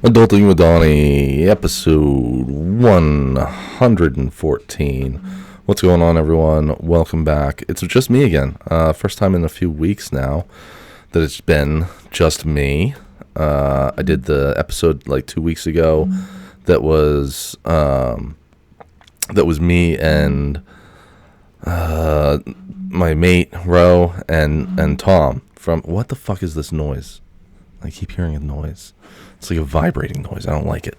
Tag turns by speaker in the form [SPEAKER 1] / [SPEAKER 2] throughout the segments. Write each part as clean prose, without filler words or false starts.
[SPEAKER 1] Adulting with Donnie, episode 114. What's going on, everyone? Welcome back. It's just me again. First time in a few weeks now that it's been just me. I did the episode like 2 weeks ago. That was me and my mate Ro and Tom from. What the fuck is this noise? I keep hearing a noise. It's like a vibrating noise. I don't like it.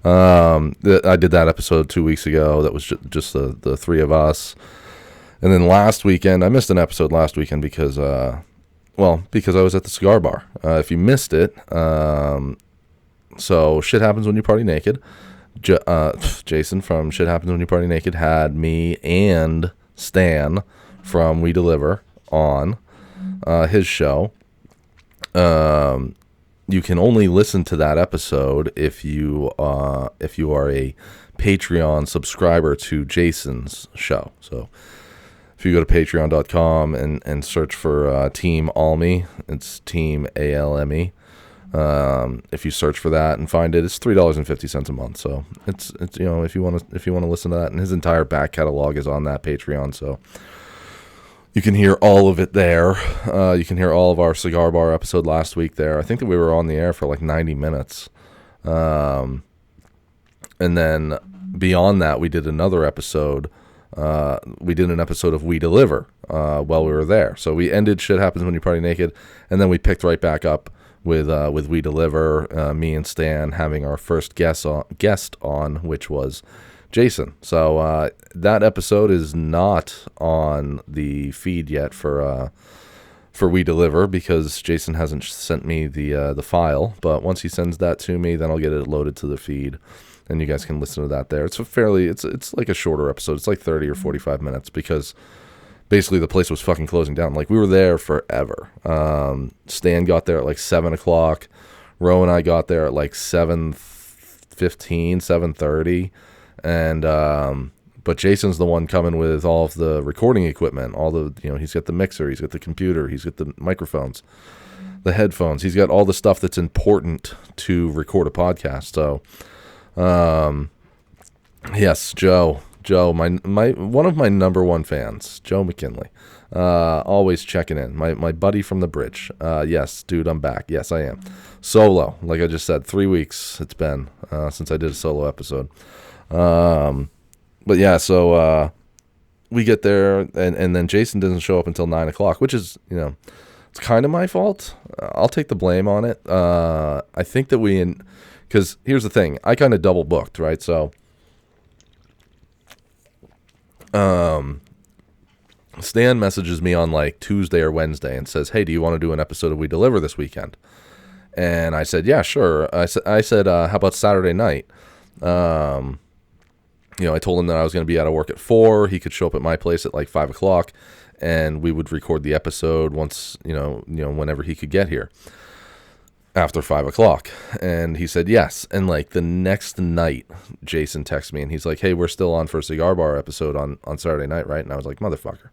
[SPEAKER 1] I did that episode 2 weeks ago. That was just the three of us. And then last weekend, I missed an episode last weekend because I was at the cigar bar. If you missed it, so Shit Happens When You Party Naked. Jason from Shit Happens When You Party Naked had me and Stan from We Deliver on his show. You can only listen to that episode if you are a Patreon subscriber to Jason's show. So if you go to patreon.com and search for Team Almy, it's Team ALME. If you search for that and find it, it's $3.50 a month. So it's if you want to listen to that, and his entire back catalog is on that Patreon. So you can hear all of it there. You can hear all of our cigar bar episode last week there. I think that we were on the air for like 90 minutes. And then beyond that, we did another episode. We did an episode of We Deliver while we were there. So we ended Shit Happens When You Party Naked, and then we picked right back up with We Deliver, me and Stan having our first guest on, which was Jason. So that episode is not on the feed yet for We Deliver because Jason hasn't sent me the file. But once he sends that to me, then I'll get it loaded to the feed, and you guys can listen to that there. It's like a shorter episode. It's like 30 or 45 minutes because basically the place was fucking closing down. Like, we were there forever. Stan got there at like 7 o'clock. Ro and I got there at like 7:15, 7:30. And but Jason's the one coming with all of the recording equipment, he's got the mixer, he's got the computer, he's got the microphones, the headphones, he's got all the stuff that's important to record a podcast. So yes, Joe, my one of my number one fans, Joe McKinley, always checking in, my buddy from the bridge. Yes, dude, I'm back. Yes, I am solo, like I just said. 3 weeks it's been since I did a solo episode. But yeah, so we get there, and then Jason doesn't show up until 9 o'clock, which is, it's kind of my fault. I'll take the blame on it. I think that because here's the thing, I kind of double booked, right? So Stan messages me on like Tuesday or Wednesday and says, "Hey, do you want to do an episode of We Deliver this weekend?" And I said, "Yeah, sure." I said, "How about Saturday night?" I told him that I was going to be out of work at 4. He could show up at my place at like 5 o'clock, and we would record the episode once, whenever he could get here after 5 o'clock. And he said yes. And like the next night, Jason texted me and he's like, "Hey, we're still on for a cigar bar episode on Saturday night, right?" And I was like, "Motherfucker."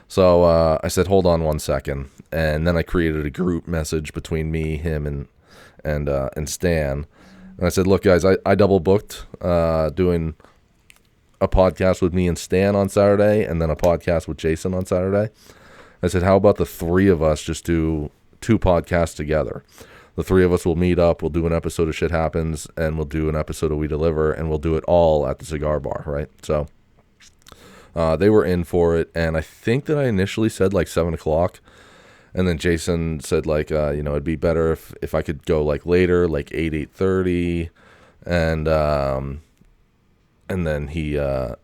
[SPEAKER 1] So I said, "Hold on 1 second." And then I created a group message between me, him, and Stan. And I said, "Look, guys, I double booked doing a podcast with me and Stan on Saturday, and then a podcast with Jason on Saturday." I said, "How about the three of us just do 2 podcasts together? The three of us will meet up, we'll do an episode of Shit Happens, and we'll do an episode of We Deliver, and we'll do it all at the cigar bar," right? So they were in for it, and I think that I initially said like 7 o'clock. And then Jason said, like, it'd be better if I could go, like, later, like 8:30. And then he, I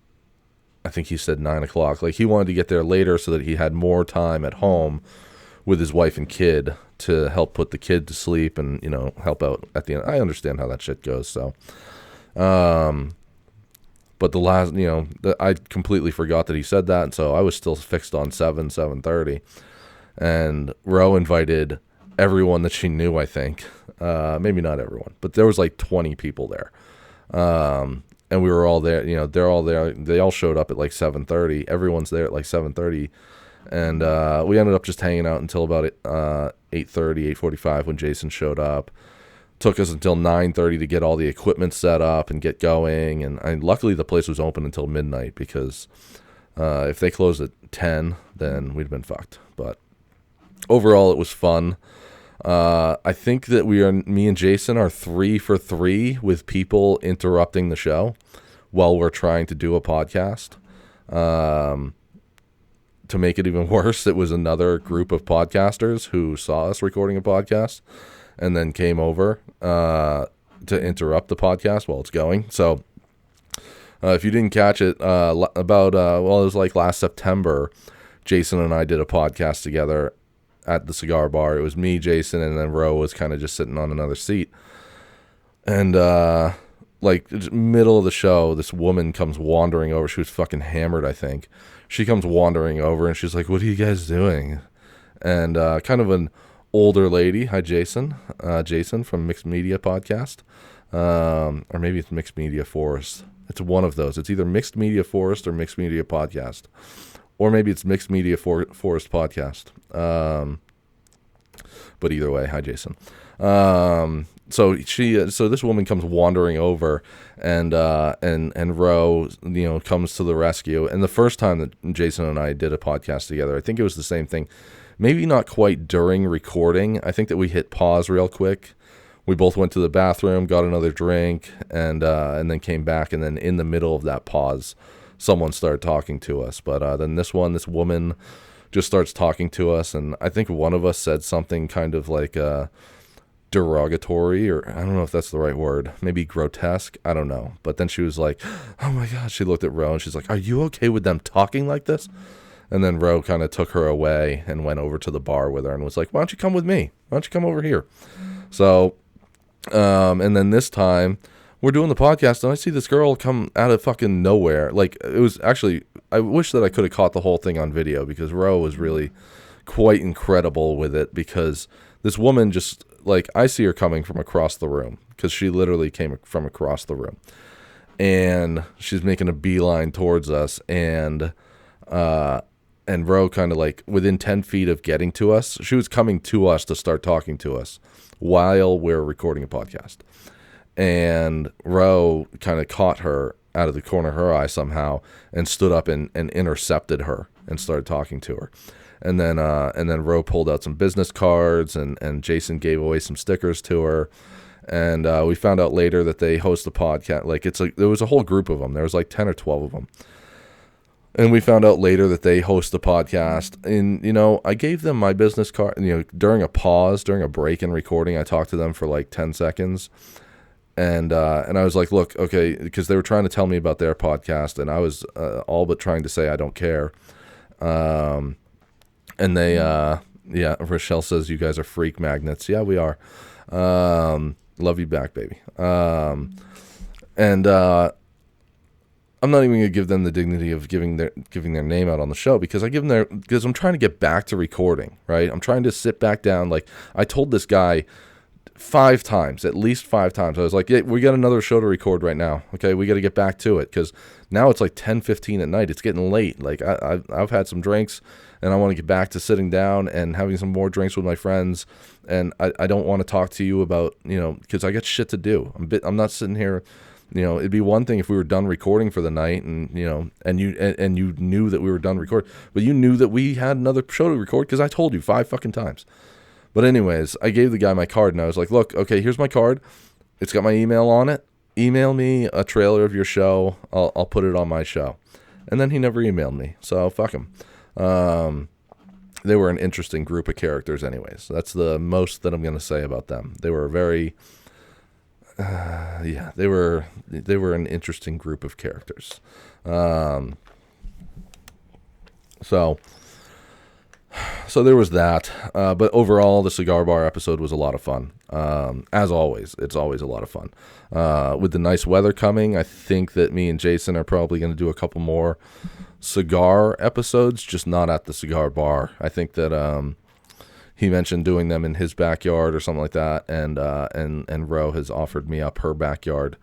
[SPEAKER 1] think he said 9 o'clock. Like, he wanted to get there later so that he had more time at home with his wife and kid to help put the kid to sleep and, help out at the end. I understand how that shit goes, so. But the last, I completely forgot that he said that, and so I was still fixed on 7:30. And Ro invited everyone that she knew, I think. Maybe not everyone, but there was like 20 people there. And we were all there, they're all there. They all showed up at like 7:30. Everyone's there at like 7:30. And we ended up just hanging out until about 8:30, 8:45 when Jason showed up. took us until 9:30 to get all the equipment set up and get going. And luckily the place was open until midnight, because if they closed at 10, then we'd been fucked. But overall, it was fun. I think that me and Jason are 3 for 3 with people interrupting the show while we're trying to do a podcast. To make it even worse, it was another group of podcasters who saw us recording a podcast and then came over to interrupt the podcast while it's going. So if you didn't catch it, it was like last September, Jason and I did a podcast together at the cigar bar. It was me, Jason, and then Ro was kind of just sitting on another seat. And middle of the show, this woman comes wandering over. She was fucking hammered, I think. She comes wandering over, and she's like, "What are you guys doing?" And kind of an older lady. Hi, Jason. Jason from Mixed Media Podcast. Or maybe it's Mixed Media Forest. It's one of those. It's either Mixed Media Forest or Mixed Media Podcast. Or maybe it's Mixed Media Forest Podcast. But either way, hi, Jason. So this woman comes wandering over, and Ro, comes to the rescue. And the first time that Jason and I did a podcast together, I think it was the same thing. Maybe not quite during recording. I think that we hit pause real quick. We both went to the bathroom, got another drink, and then came back. And then in the middle of that pause, someone started talking to us. But then this woman just starts talking to us, and I think one of us said something kind of like derogatory, or I don't know if that's the right word, maybe grotesque, I don't know. But then she was like, "Oh my God," she looked at Ro and she's like, "Are you okay with them talking like this?" And then Ro kind of took her away and went over to the bar with her and was like, "Why don't you come with me? Why don't you come over here?" So, and then this time we're doing the podcast, and I see this girl come out of fucking nowhere. Like, it was actually, I wish that I could have caught the whole thing on video, because Ro was really quite incredible with it, because this woman just, like, I see her coming from across the room, because she literally came from across the room, and she's making a beeline towards us, and Ro kind of like within 10 feet of getting to us, she was coming to us to start talking to us while we're recording a podcast. And Ro kind of caught her out of the corner of her eye somehow and stood up and intercepted her and started talking to her. And then Ro pulled out some business cards, and Jason gave away some stickers to her. And we found out later that they host a podcast. Like, there was a whole group of them. There was like 10 or 12 of them. And we found out later that they host a podcast. And, I gave them my business card, during a break in recording, I talked to them for like 10 seconds. And I was like, "Look, okay," because they were trying to tell me about their podcast, and I was all but trying to say I don't care. And they, Rochelle says, "You guys are freak magnets." Yeah, we are. Love you back, baby. And I'm not even gonna give them the dignity of giving their name out on the show, because because I'm trying to get back to recording, right? I'm trying to sit back down. Like, I told this guy at least five times. I was like, "Yeah, we got another show to record right now. Okay, we got to get back to it," because now it's like 10:15 at night. It's getting late. Like, I've had some drinks, and I want to get back to sitting down and having some more drinks with my friends. And I don't want to talk to you about, because I got shit to do. I'm not sitting here. It'd be one thing if we were done recording for the night, and you knew that we were done recording, but you knew that we had another show to record because I told you 5 fucking times. But anyways, I gave the guy my card, and I was like, "Look, okay, here's my card. It's got my email on it. Email me a trailer of your show. I'll put it on my show." And then he never emailed me, so fuck him. They were an interesting group of characters anyways. That's the most that I'm going to say about them. They were very, they were an interesting group of characters. So there was that, but overall, the cigar bar episode was a lot of fun. As always, it's always a lot of fun. With the nice weather coming, I think that me and Jason are probably going to do a couple more cigar episodes, just not at the cigar bar. I think that he mentioned doing them in his backyard or something like that, and Ro has offered me up her backyard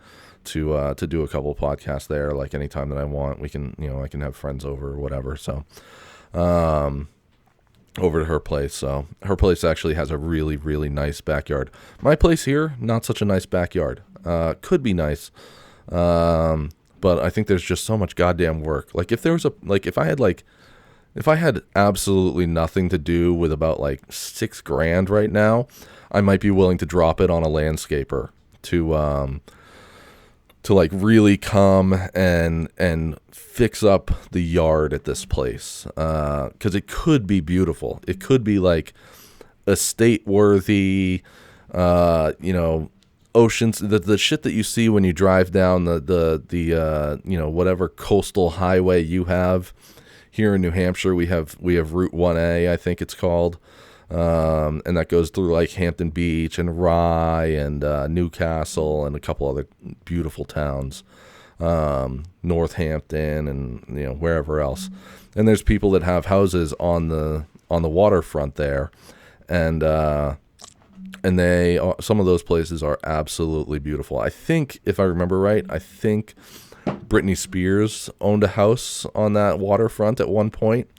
[SPEAKER 1] to do a couple of podcasts there. Like, anytime that I want, we can, I can have friends over or whatever. So. over to her place. So her place actually has a really, really nice backyard. My place here, not such a nice backyard. Could be nice. But I think there's just so much goddamn work. Like if I had absolutely nothing to do with about like $6,000 right now, I might be willing to drop it on a landscaper to like really come and fix up the yard at this place, because it could be beautiful. It could be like estate worthy, oceans, the shit that you see when you drive down the whatever coastal highway you have here in New Hampshire. We have Route 1A, I think it's called. And that goes through like Hampton Beach and Rye and Newcastle and a couple other beautiful towns, Northampton and wherever else. And there's people that have houses on the waterfront there, and they some of those places are absolutely beautiful. I think, if I remember right, Britney Spears owned a house on that waterfront at one point.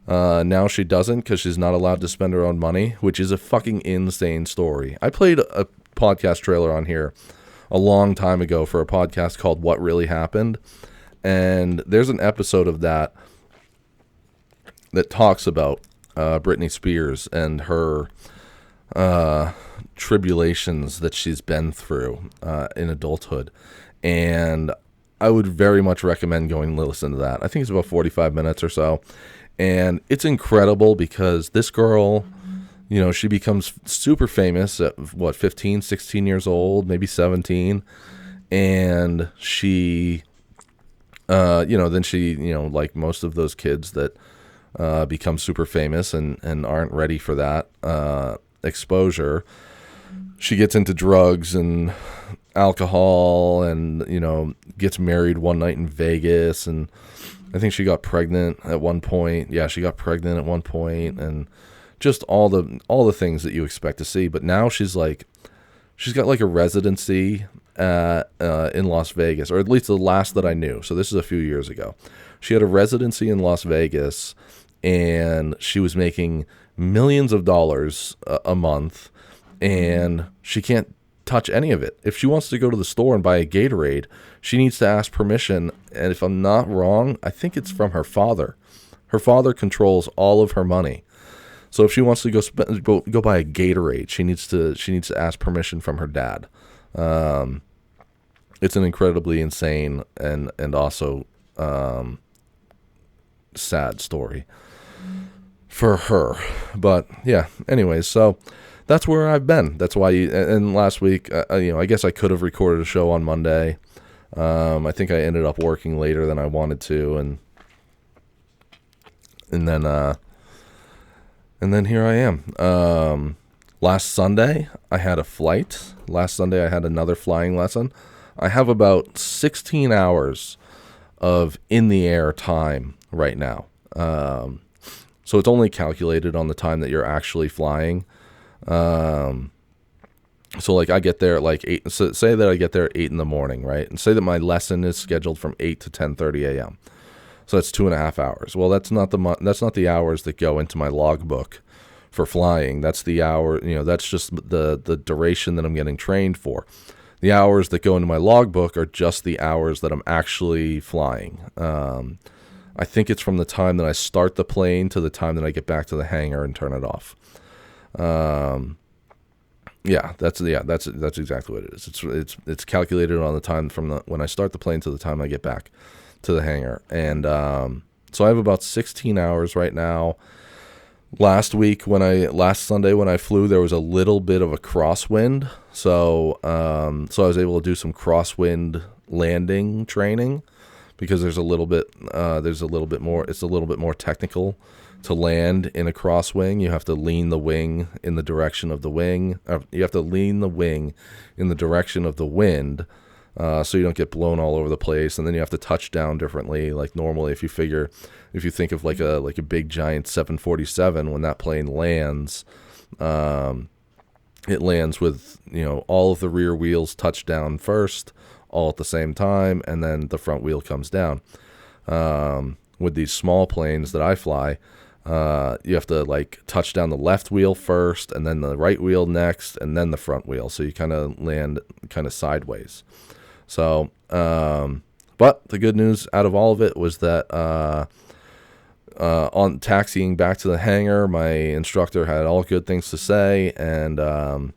[SPEAKER 1] Now she doesn't, because she's not allowed to spend her own money, which is a fucking insane story. I played a podcast trailer on here a long time ago for a podcast called What Really Happened. And there's an episode of that talks about Britney Spears and her tribulations that she's been through in adulthood. And I would very much recommend going to listen to that. I think it's about 45 minutes or so. And it's incredible because this girl, she becomes super famous at 15, 16 years old, maybe 17. And she, then she, like most of those kids that become super famous and aren't ready for that exposure, she gets into drugs and alcohol and, gets married one night in Vegas, and I think she got pregnant at one point. Yeah, she got pregnant at one point, and just all the things that you expect to see. But now she's got like a residency in Las Vegas, or at least the last that I knew. So this is a few years ago. She had a residency in Las Vegas, and she was making millions of dollars a month, and she can't touch any of it. If she wants to go to the store and buy a Gatorade, she needs to ask permission, and if I'm not wrong, I think it's from her father. Her father controls all of her money. So if she wants to go buy a Gatorade, she needs to ask permission from her dad. It's an incredibly insane and also sad story for her. But yeah, anyways, so that's where I've been. That's why and last week, I guess I could have recorded a show on Monday. I think I ended up working later than I wanted to, and then here I am. Last Sunday, I had a flight. Last Sunday, I had another flying lesson. I have about 16 hours of in-the-air time right now. So it's only calculated on the time that you're actually flying. So like I get there at like 8, so say that I get there at 8 in the morning, right? And say that my lesson is scheduled from 8 to 10:30 a.m. So that's 2.5 hours. Well, that's not the hours that go into my logbook for flying. That's the hour, that's just the duration that I'm getting trained for. The hours that go into my logbook are just the hours that I'm actually flying. I think it's from the time that I start the plane to the time that I get back to the hangar and turn it off. That's exactly what it is. It's calculated on the time from when I start the plane to the time I get back to the hangar. And so I have about 16 hours right now. Last Sunday when I flew, there was a little bit of a crosswind. So I was able to do some crosswind landing training, because it's a little bit more technical to land in a crosswing. You have to lean the wing in the direction of the wing. You have to lean the wing in the direction of the wind, so you don't get blown all over the place. And then you have to touch down differently. Like normally, if you think of like a big giant 747, when that plane lands, it lands with all of the rear wheels touch down first, all at the same time, and then the front wheel comes down. With these small planes that I fly, You have to like touch down the left wheel first, and then the right wheel next, and then the front wheel. So you kind of land kind of sideways. So, but the good news out of all of it was that on taxiing back to the hangar, my instructor had all good things to say, and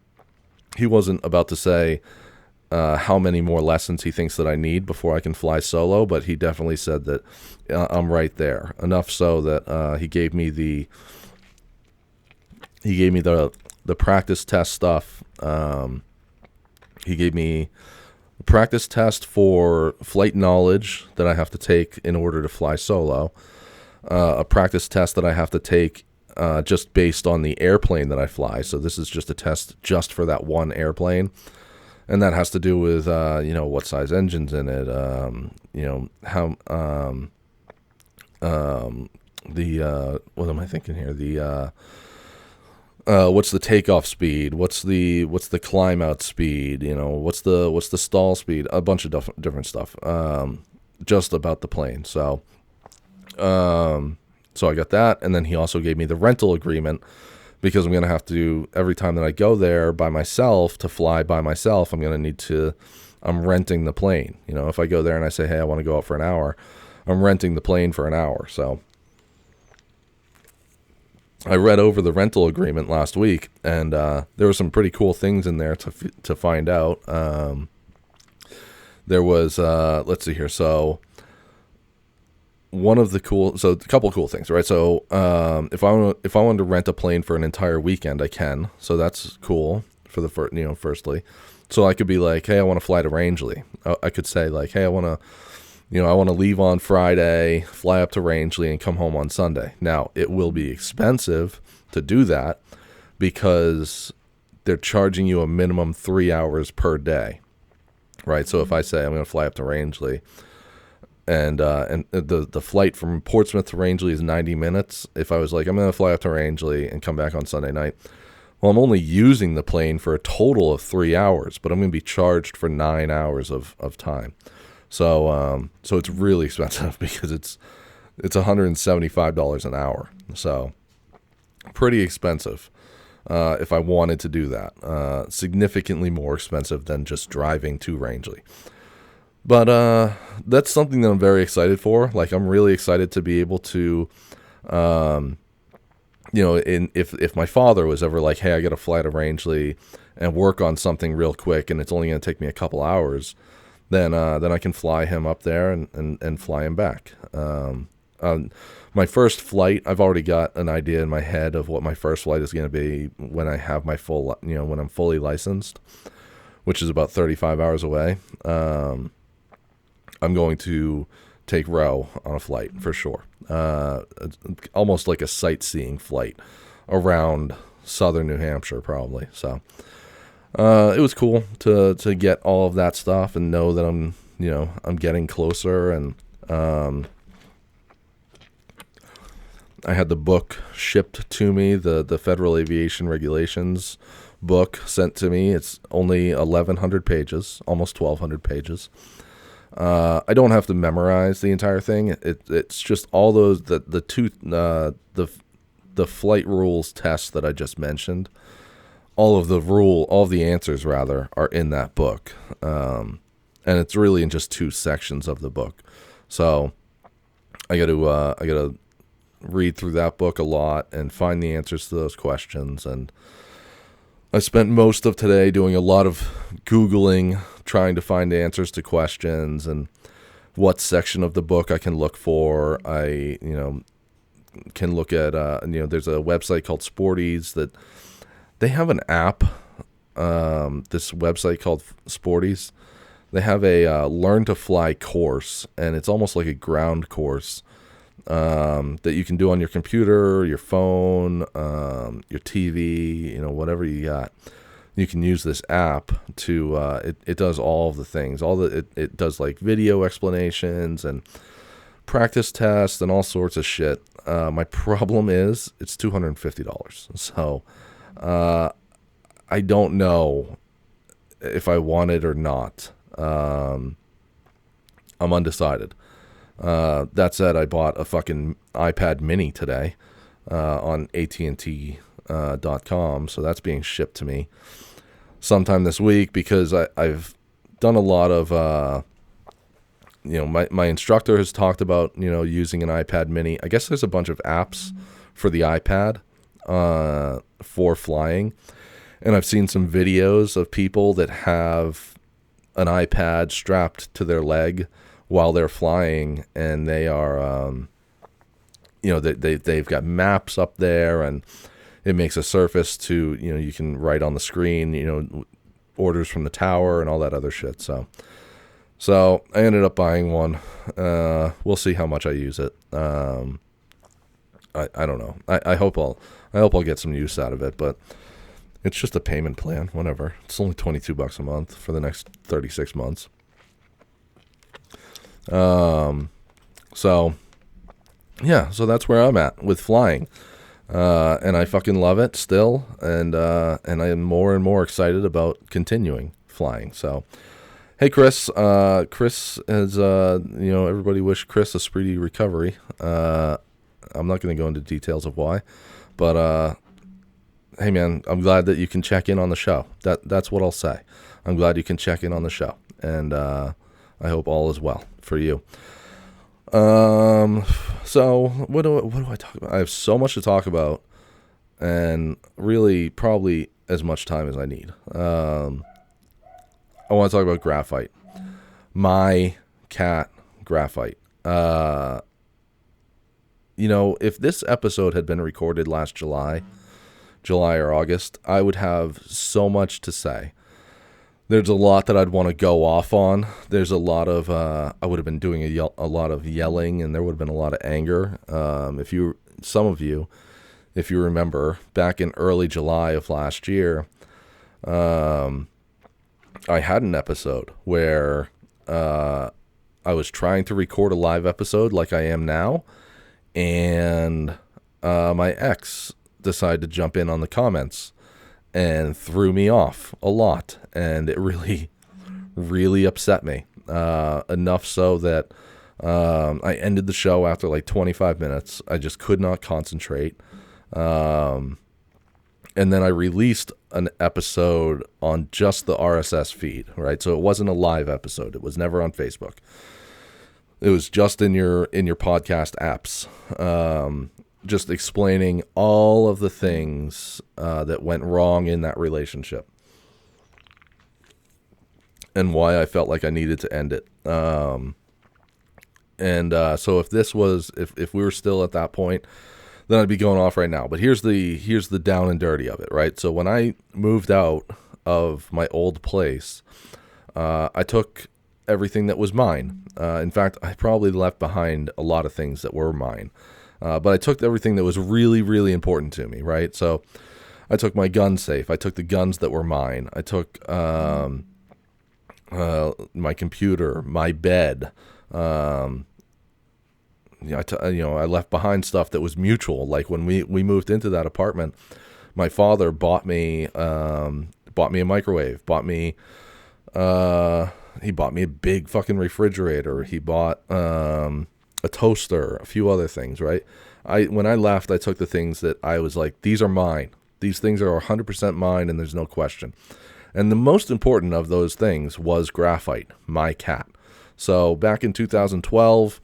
[SPEAKER 1] he wasn't about to say how many more lessons he thinks that I need before I can fly solo, but he definitely said that I'm right there. Enough so that he gave me the practice test stuff. He gave me a practice test for flight knowledge that I have to take in order to fly solo. A practice test that I have to take just based on the airplane that I fly. So this is just a test just for that one airplane. And that has to do with, what size engine's in it, how, what am I thinking here? What's the takeoff speed? What's the climb out speed? What's the stall speed? A bunch of different stuff, just about the plane. So I got that. And then he also gave me the rental agreement, because I'm going to have to, every time that I go there by myself to fly by myself, I'm renting the plane. If I go there and I say, hey, I want to go out for an hour, I'm renting the plane for an hour. So I read over the rental agreement last week, and there were some pretty cool things in there to find out. There was, let's see here. So a couple of cool things, right? So, if I wanted to rent a plane for an entire weekend, I can. So that's cool for the firstly. So I could be like, hey, I want to fly to Rangeley. I could say like, hey, I want to leave on Friday, fly up to Rangeley, and come home on Sunday. Now, it will be expensive to do that because they're charging you a minimum 3 hours per day, right? So if I say I'm going to fly up to Rangeley, and the flight from Portsmouth to Rangeley is 90 minutes. If I was like, I'm going to fly up to Rangeley and come back on Sunday night, well, I'm only using the plane for a total of 3 hours, but I'm going to be charged for 9 hours of time. So it's really expensive because it's $175 an hour. So pretty expensive if I wanted to do that. Significantly more expensive than just driving to Rangeley. But that's something that I'm very excited for. Like, I'm really excited to be able to, if my father was ever like, hey, I got to fly to Rangeley and work on something real quick, and it's only going to take me a couple hours, then I can fly him up there and fly him back. My first flight, I've already got an idea in my head of what my first flight is going to be when I have my when I'm fully licensed, which is about 35 hours away. I'm going to take row on a flight for sure. Almost like a sightseeing flight around southern New Hampshire, probably. So it was cool to get all of that stuff and know that I'm getting closer. And I had the book shipped to me, the Federal Aviation Regulations book sent to me. It's only 1,100 pages, almost 1,200 pages. I don't have to memorize the entire thing. It's just all those the flight rules tests that I just mentioned. All of the answers rather are in that book, and it's really in just 2 sections of the book. So I got to read through that book a lot and find the answers to those questions. And I spent most of today doing a lot of Googling, trying to find answers to questions and what section of the book I can look for. I, can look at, there's a website called Sporties that they have an app, this website called Sporties. They have a learn to fly course, and it's almost like a ground course that you can do on your computer, your phone, your TV, whatever you got. You can use this app to, it does all of the things. It does like video explanations and practice tests and all sorts of shit. My problem is it's $250. So I don't know if I want it or not. I'm undecided. That said, I bought a fucking iPad mini today. on AT&T.com. So that's being shipped to me sometime this week, because I've done a lot of, my instructor has talked about, using an iPad mini. I guess there's a bunch of apps for the iPad for flying. And I've seen some videos of people that have an iPad strapped to their leg while they're flying, and they are, they've got maps up there, and it makes a surface to, you can write on the screen, orders from the tower and all that other shit. So I ended up buying one. We'll see how much I use it. I don't know. I hope I'll get some use out of it, but it's just a payment plan, whatever. It's only $22 a month for the next 36 months. So that's where I'm at with flying. And I fucking love it still, and I am more and more excited about continuing flying. So, hey, Chris. Chris has, everybody wish Chris a speedy recovery. I'm not going to go into details of why, but hey, man, I'm glad that you can check in on the show. That's what I'll say. I'm glad you can check in on the show, and I hope all is well for you. So what do I talk about? I have so much to talk about, and really probably as much time as I need. I want to talk about Graphite. My cat, Graphite. If this episode had been recorded last July or August, I would have so much to say. There's a lot that I'd want to go off on. There's a lot of, I would have been doing a lot of yelling, and there would have been a lot of anger. Some of you, if you remember, back in early July of last year, I had an episode where I was trying to record a live episode like I am now, and my ex decided to jump in on the comments and threw me off a lot, and it really, really upset me, enough so that I ended the show after like 25 minutes. I just could not concentrate, and then I released an episode on just the RSS feed, right? So it wasn't a live episode. It was never on Facebook. It was just in your podcast apps, just explaining all of the things that went wrong in that relationship, and why I felt like I needed to end it. So if we were still at that point, then I'd be going off right now. But here's the down and dirty of it, right? So when I moved out of my old place, I took everything that was mine. In fact, I probably left behind a lot of things that were mine. But I took everything that was really, really important to me, right? So I took my gun safe. I took the guns that were mine. I took my computer, my bed. I left behind stuff that was mutual. Like when we moved into that apartment, my father bought me a microwave. He bought me a big fucking refrigerator. He bought a toaster, a few other things, right? When I left, I took the things that I was like, these are mine. These things are 100% mine, and there's no question. And the most important of those things was Graphite, my cat. So back in 2012,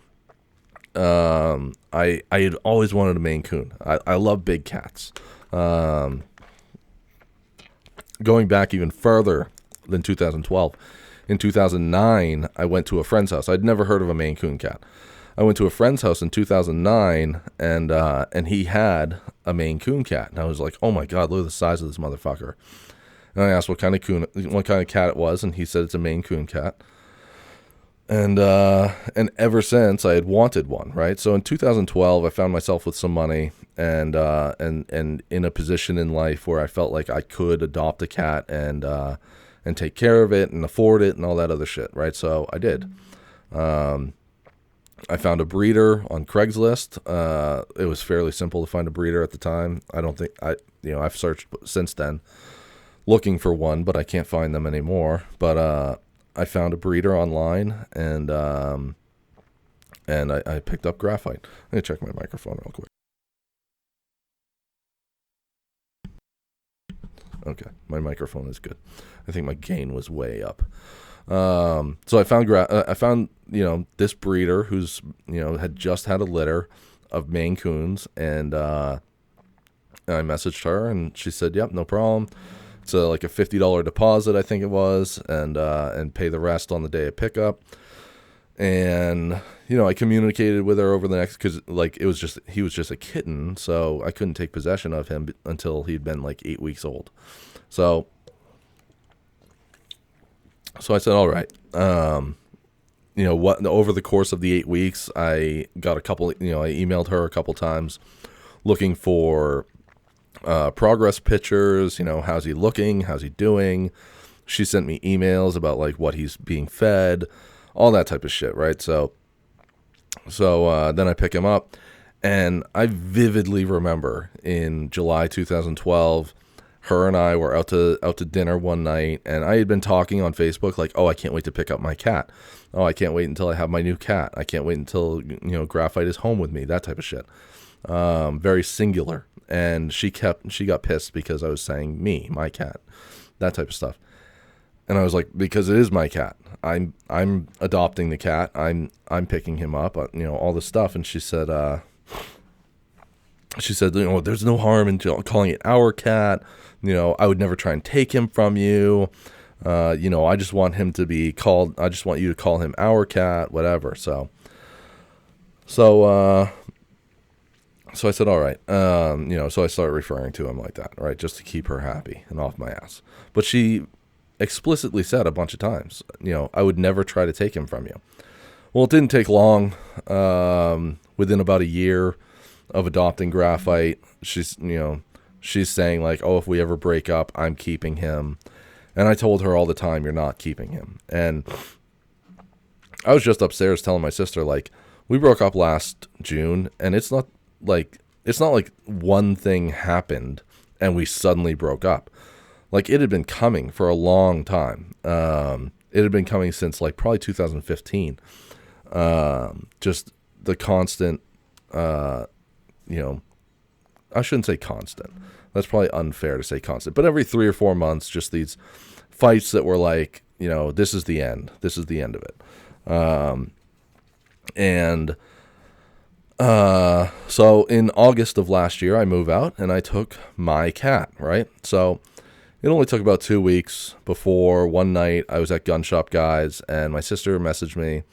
[SPEAKER 1] I had always wanted a Maine Coon. I love big cats. Going back even further than 2012, in 2009, I went to a friend's house. I'd never heard of a Maine Coon cat. I went to a friend's house in 2009, and he had a Maine Coon cat, and I was like, "Oh my God, look at the size of this motherfucker!" And I asked what kind of cat it was, and he said it's a Maine Coon cat. And ever since, I had wanted one, right? So in 2012, I found myself with some money and in a position in life where I felt like I could adopt a cat and take care of it and afford it and all that other shit, right? So I did. I found a breeder on Craigslist. It was fairly simple to find a breeder at the time. I've searched since then looking for one, but I can't find them anymore. But I found a breeder online, and I picked up Graphite. Let me check my microphone real quick. Okay, my microphone is good. I think my gain was way up. So I found this breeder who's had just had a litter of Maine Coons, and I messaged her, and she said, "Yep, no problem. It's like a $50 deposit, I think it was, and pay the rest on the day of pickup." And I communicated with her over the next, because he was just a kitten, so I couldn't take possession of him until he'd been like 8 weeks old. So I said, all right. Over the course of the 8 weeks, I got I emailed her a couple times looking for progress pictures. How's he looking? How's he doing? She sent me emails about like what he's being fed, all that type of shit, right? So then I pick him up, and I vividly remember in July 2012, her and I were out to dinner one night, and I had been talking on Facebook like, oh, I can't wait to pick up my cat. Oh, I can't wait until I have my new cat. I can't wait until Graphite is home with me. That type of shit. Very singular. And she got pissed because I was saying me, my cat, that type of stuff. And I was like, because it is my cat. I'm adopting the cat. I'm picking him up. All this stuff. And she said, there's no harm in calling it our cat. I would never try and take him from you. I just want him to be called. I just want you to call him our cat, whatever. So I said, all right. So I started referring to him like that, right? Just to keep her happy and off my ass. But she explicitly said a bunch of times, I would never try to take him from you. Well, it didn't take long. Within about a year of adopting Graphite, she's saying like, oh, if we ever break up, I'm keeping him. And I told her all the time, you're not keeping him. And I was just upstairs telling my sister, like, we broke up last June, and it's not like one thing happened and we suddenly broke up. Like, it had been coming for a long time. It had been coming since like probably 2015. Just the constant, I shouldn't say constant. That's probably unfair to say constant. But every 3 or 4 months, just these fights that were like, this is the end. This is the end of it. So in August of last year, I move out and I took my cat, right? So it only took about 2 weeks before one night I was at Gun Shop Guys, and my sister messaged me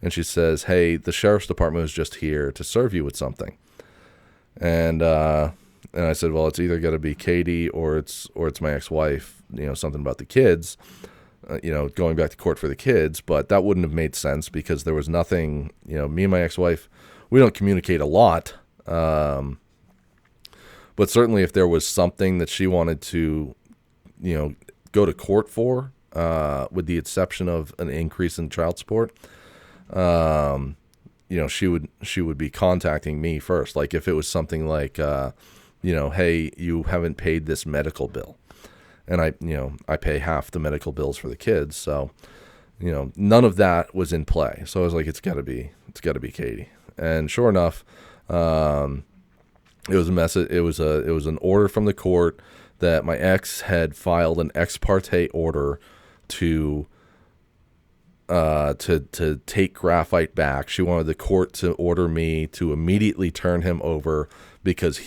[SPEAKER 1] and she says, hey, the sheriff's department was just here to serve you with something. And I said, well, it's either got to be Katie or it's my ex-wife, something about the kids, going back to court for the kids. But that wouldn't have made sense because there was nothing, me and my ex-wife, we don't communicate a lot. But certainly if there was something that she wanted to, go to court for, with the exception of an increase in child support, she would be contacting me first. Like if it was something like, hey, you haven't paid this medical bill, and I pay half the medical bills for the kids. So, none of that was in play. So I was like, it's gotta be Katie. And sure enough, it was a message. It was an order from the court that my ex had filed an ex parte order to take Graphite back. She wanted the court to order me to immediately turn him over because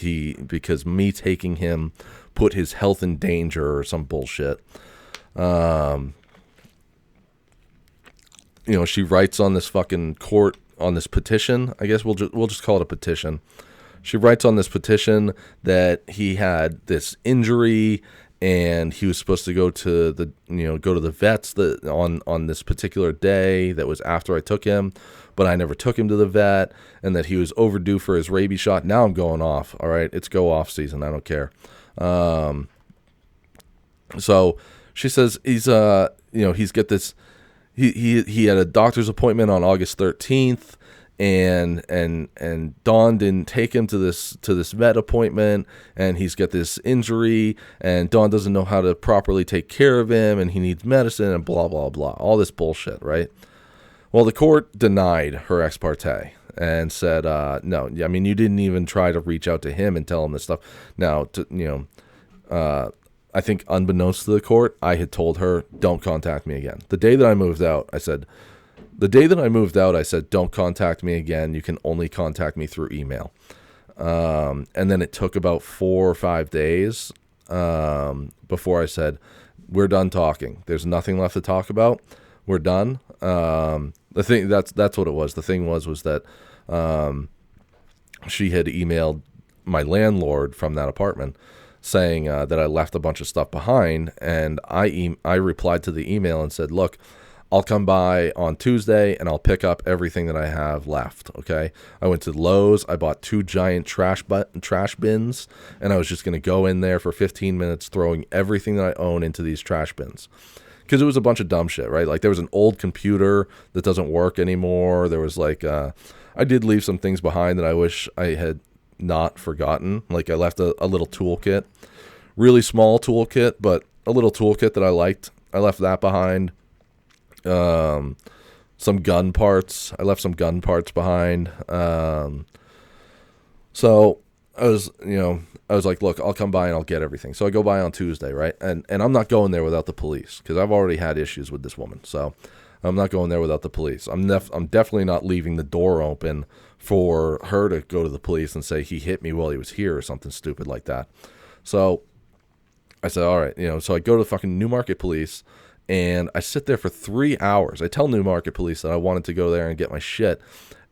[SPEAKER 1] me taking him put his health in danger or some bullshit. She writes on this fucking court, on this petition. I guess we'll just call it a petition. She writes on this petition that he had this injury and he was supposed to go to the vets on this particular day that was after I took him, but I never took him to the vet, and that he was overdue for his rabies shot. Now I'm going off. All right, it's go off season. I don't care. So she says he's got this. He had a doctor's appointment on August 13th. And Dawn didn't take him to this vet appointment, and he's got this injury, and Dawn doesn't know how to properly take care of him, and he needs medicine, and blah blah blah, all this bullshit, right? Well, the court denied her ex parte and said, no, I mean, you didn't even try to reach out to him and tell him this stuff. Now, I think unbeknownst to the court, I had told her, don't contact me again. The day that I moved out, I said, don't contact me again. You can only contact me through email. And then it took about 4 or 5 days before I said, we're done talking. There's nothing left to talk about. We're done. That's what it was. The thing was that she had emailed my landlord from that apartment saying that I left a bunch of stuff behind, and I replied to the email and said, look, I'll come by on Tuesday and I'll pick up everything that I have left. Okay. I went to Lowe's. I bought 2 giant trash bins, and I was just going to go in there for 15 minutes, throwing everything that I own into these trash bins. Because it was a bunch of dumb shit, right? Like there was an old computer that doesn't work anymore. There was like, I did leave some things behind that I wish I had not forgotten. Like I left a little toolkit, really small toolkit, but a little toolkit that I liked. I left that behind. Some gun parts. I left some gun parts behind. So I was like, look, I'll come by and I'll get everything. So I go by on Tuesday, right? And I'm not going there without the police because I've already had issues with this woman. So I'm not going there without the police. I'm definitely not leaving the door open for her to go to the police and say he hit me while he was here or something stupid like that. So I said, all right, so I go to the fucking Newmarket police. And I sit there for 3 hours. I tell Newmarket police that I wanted to go there and get my shit.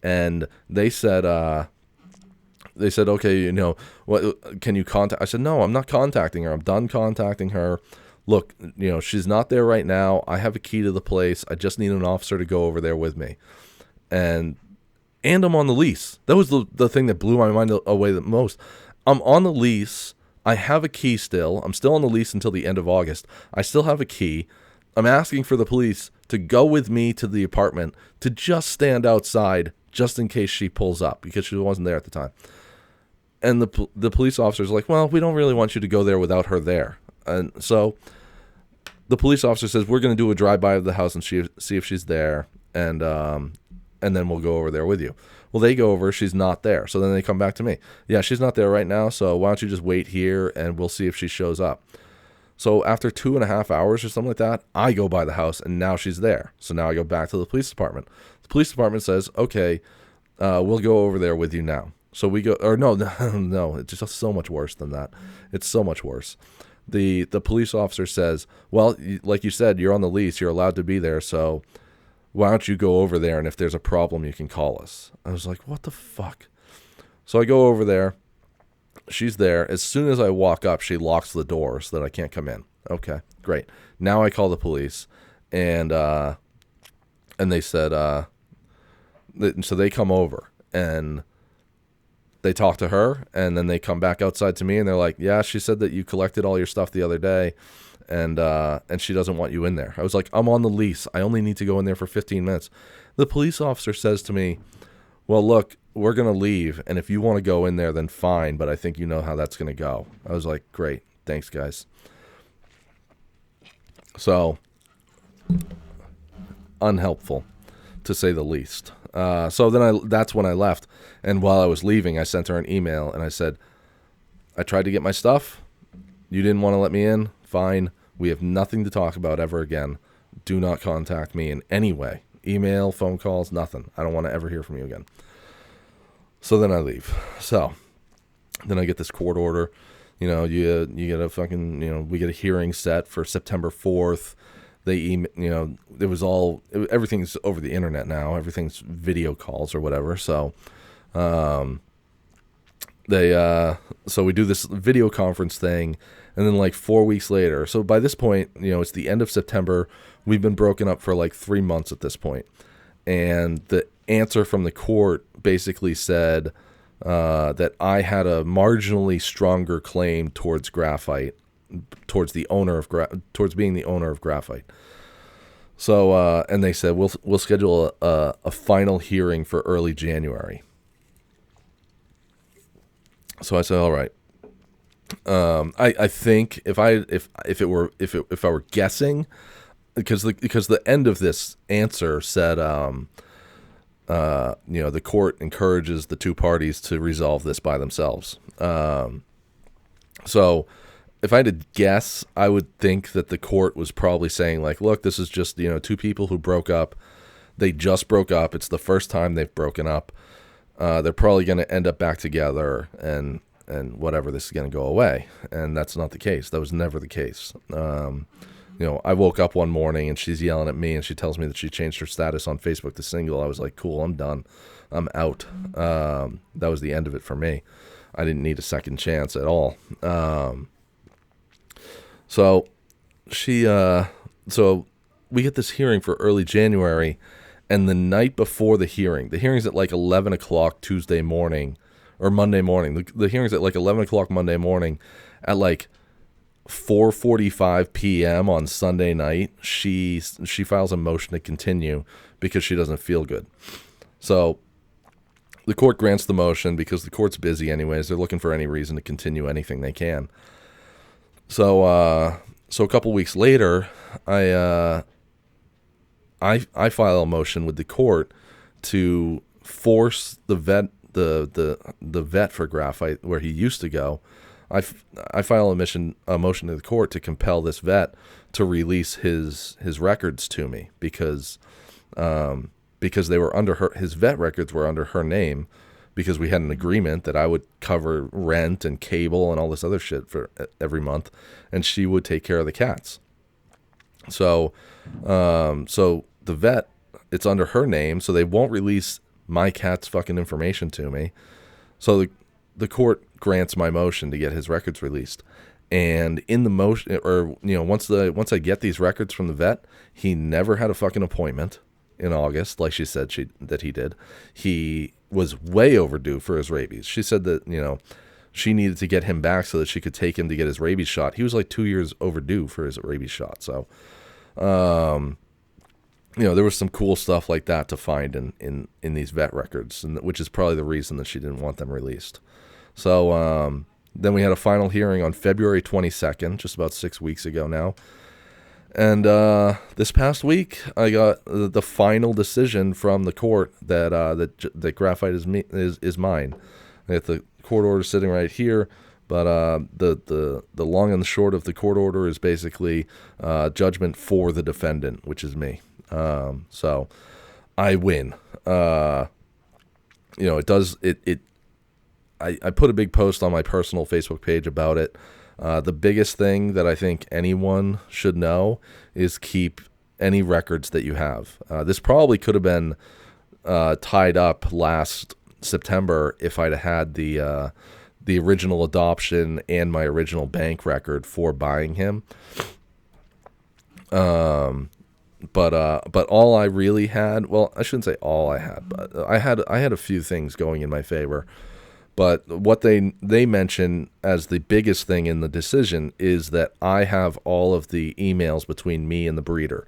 [SPEAKER 1] And they said, okay, what can you contact? I said, no, I'm not contacting her. I'm done contacting her. Look, she's not there right now. I have a key to the place. I just need an officer to go over there with me. And I'm on the lease. That was the thing that blew my mind away the most. I'm on the lease. I have a key still. I'm still on the lease until the end of August. I still have a key. I'm asking for the police to go with me to the apartment to just stand outside just in case she pulls up because she wasn't there at the time. And the police officer's like, well, we don't really want you to go there without her there. And so the police officer says, we're going to do a drive-by of the house and see if she's there, and then we'll go over there with you. Well, they go over, she's not there. So then they come back to me. Yeah, she's not there right now, so why don't you just wait here and we'll see if she shows up. So after 2.5 hours or something like that, I go by the house and now she's there. So now I go back to the police department. The police department says, okay, we'll go over there with you now. So we go, or no, it's just so much worse than that. It's so much worse. The police officer says, well, like you said, you're on the lease, you're allowed to be there, so why don't you go over there, and if there's a problem, you can call us. I was like, what the fuck? So I go over there. She's there. As soon as I walk up, she locks the door so that I can't come in. Okay, great. Now I call the police, and they said, so they come over, and they talk to her, and then they come back outside to me, and they're like, yeah, she said that you collected all your stuff the other day, and she doesn't want you in there. I was like, I'm on the lease. I only need to go in there for 15 minutes. The police officer says to me, well, look, we're going to leave, and if you want to go in there, then fine, but I think you know how that's going to go. I was like, great. Thanks, guys. So, unhelpful, to say the least. So then that's when I left, and while I was leaving, I sent her an email, and I said, I tried to get my stuff. You didn't want to let me in. Fine. We have nothing to talk about ever again. Do not contact me in any way. Email, phone calls, nothing. I don't want to ever hear from you again. So then I leave. So then I get this court order. You get a fucking, we get a hearing set for September 4th. Everything's over the internet now. Everything's video calls or whatever. So, so we do this video conference thing, and then like 4 weeks later. So by this point, it's the end of September. We've been broken up for like 3 months at this point. And the answer from the court basically said that I had a marginally stronger claim towards graphite, towards being the owner of graphite. So and they said we'll schedule a final hearing for early January. So I said, all right. I think if I were guessing, because the end of this answer said, the court encourages the two parties to resolve this by themselves. So if I had to guess, I would think that the court was probably saying like, look, this is just, two people who broke up. They just broke up. It's the first time they've broken up. They're probably going to end up back together, and whatever, this is going to go away. And that's not the case. That was never the case. I woke up one morning and she's yelling at me and she tells me that she changed her status on Facebook to single. I was like, cool, I'm done. I'm out. That was the end of it for me. I didn't need a second chance at all. So we get this hearing for early January, and the night before the hearing's at like 11 o'clock Tuesday morning or Monday morning. The hearing's at like 11 o'clock Monday morning. At like 4:45 p.m. on Sunday night, she files a motion to continue because she doesn't feel good. So the court grants the motion because the court's busy anyways. They're looking for any reason to continue anything they can. So a couple weeks later, I file a motion with the court to force the vet for Graphite, where he used to go. I file a motion to the court to compel this vet to release his records to me because they were under his vet records were under her name, because we had an agreement that I would cover rent and cable and all this other shit for every month, and she would take care of the cats. So the vet, it's under her name, so they won't release my cat's fucking information to me. So the court grants my motion to get his records released. And in the motion, or once I get these records from the vet, he never had a fucking appointment in August, like she said that he did. He was way overdue for his rabies. She said that she needed to get him back so that she could take him to get his rabies shot. He was like 2 years overdue for his rabies shot. So, there was some cool stuff like that to find in these vet records, and which is probably the reason that she didn't want them released. So then we had a final hearing on February 22nd, just about 6 weeks ago now. And this past week, I got the final decision from the court that Graphite is mine. I got the court order sitting right here, but the long and the short of the court order is basically judgment for the defendant, which is me. So I win. It does it. I put a big post on my personal Facebook page about it. The biggest thing that I think anyone should know is keep any records that you have. This probably could have been tied up last September if I'd had the original adoption and my original bank record for buying him. But all I really had, well, I shouldn't say all I had, but I had a few things going in my favor. But what they mention as the biggest thing in the decision is that I have all of the emails between me and the breeder.